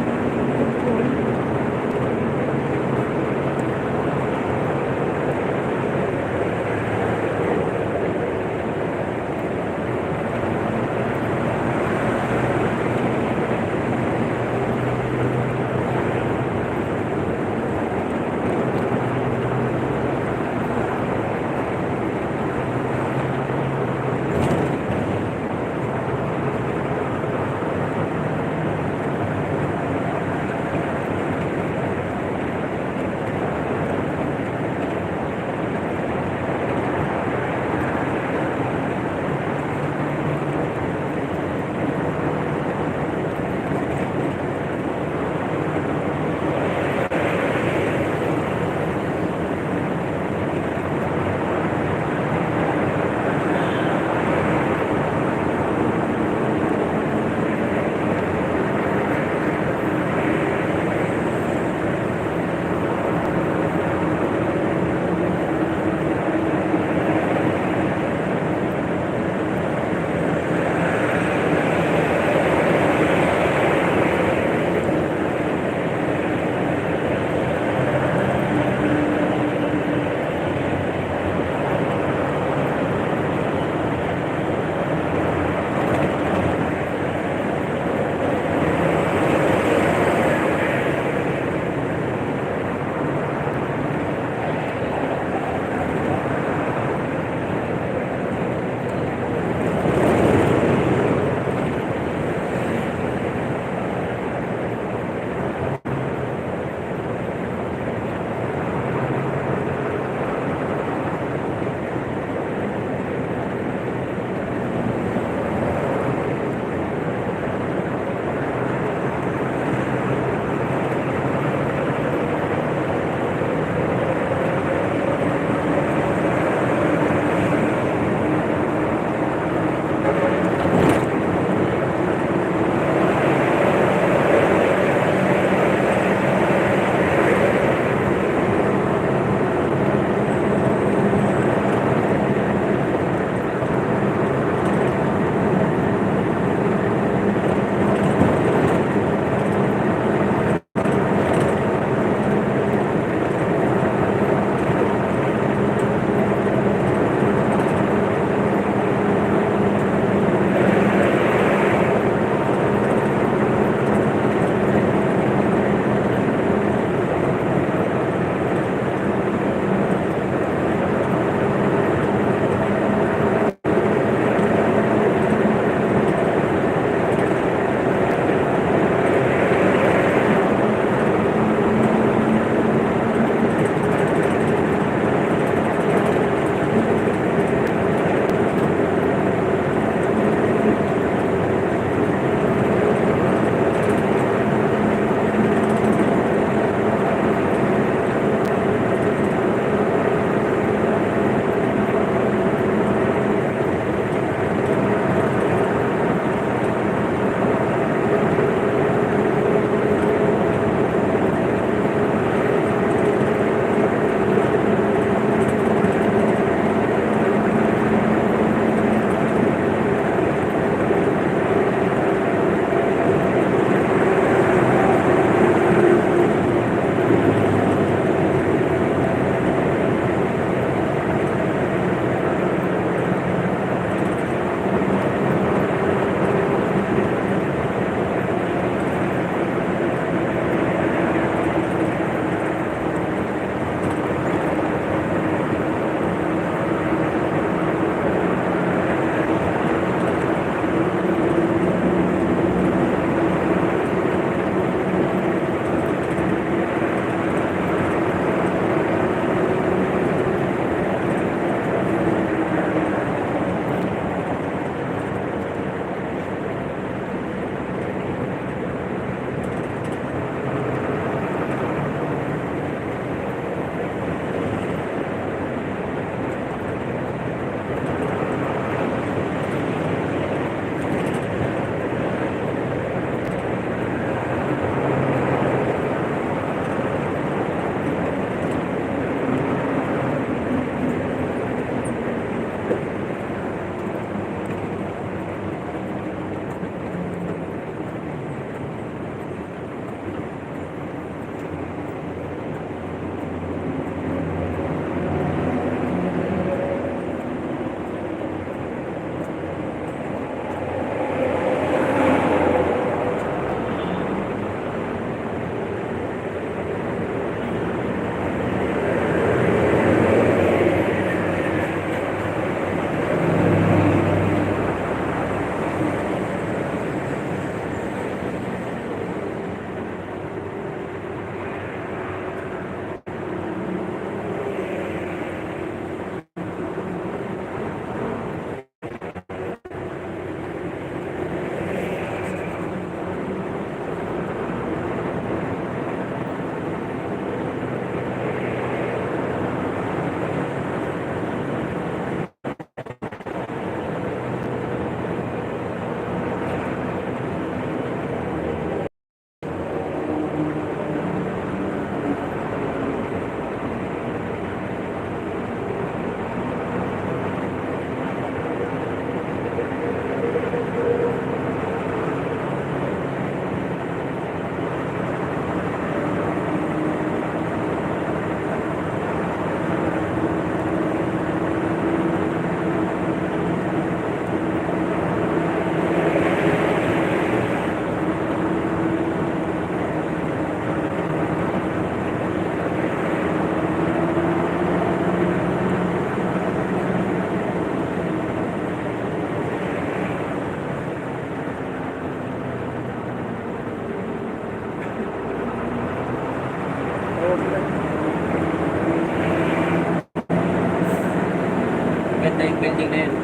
Maganda yung building na yun.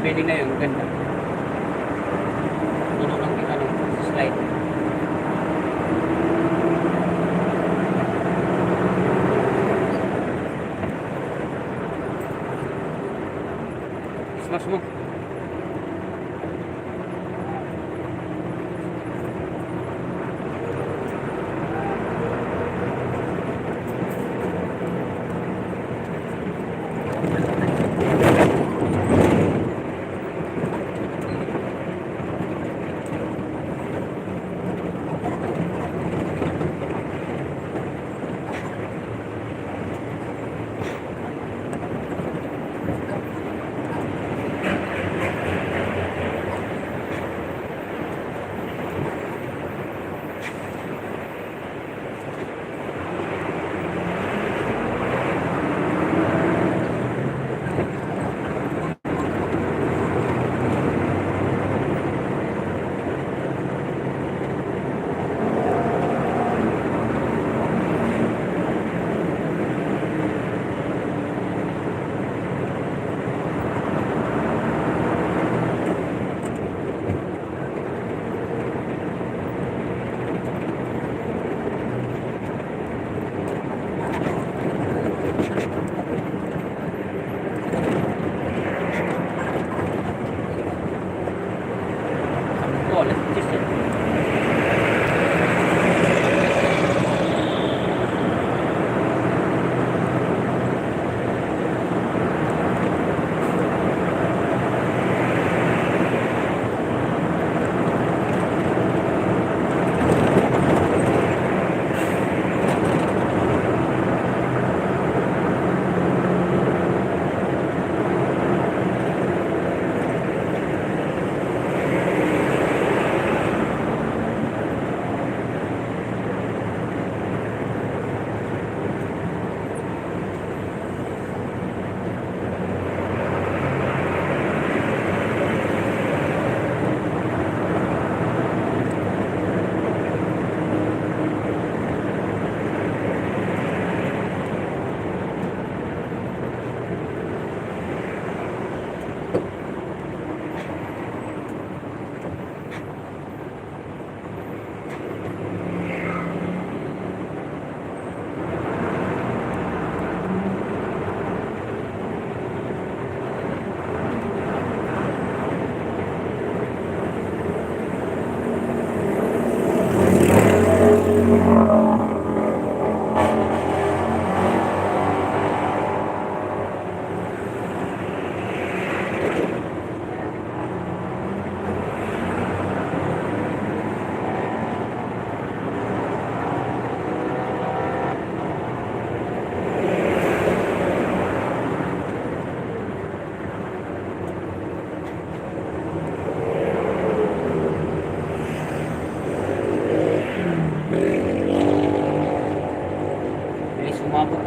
Building na yun, maganda. Puno ng ano, slide. Smash mo. Oh, let's just bilis umabot.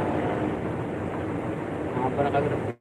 Mga pa nakagrap.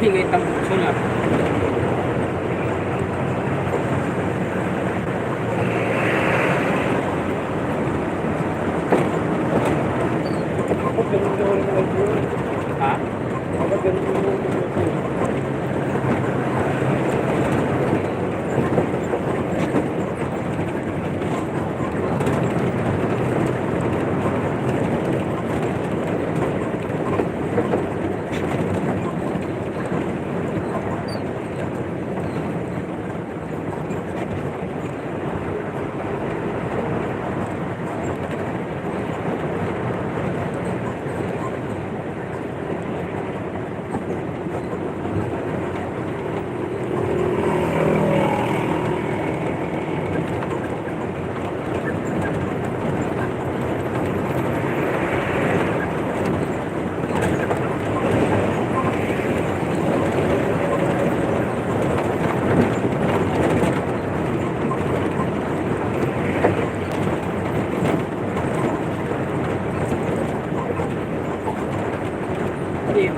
Hingay tambok sulap. Kapag ganun ka wala ng yun. Ha? Kapag ganun ka wala ng yun. Hindi.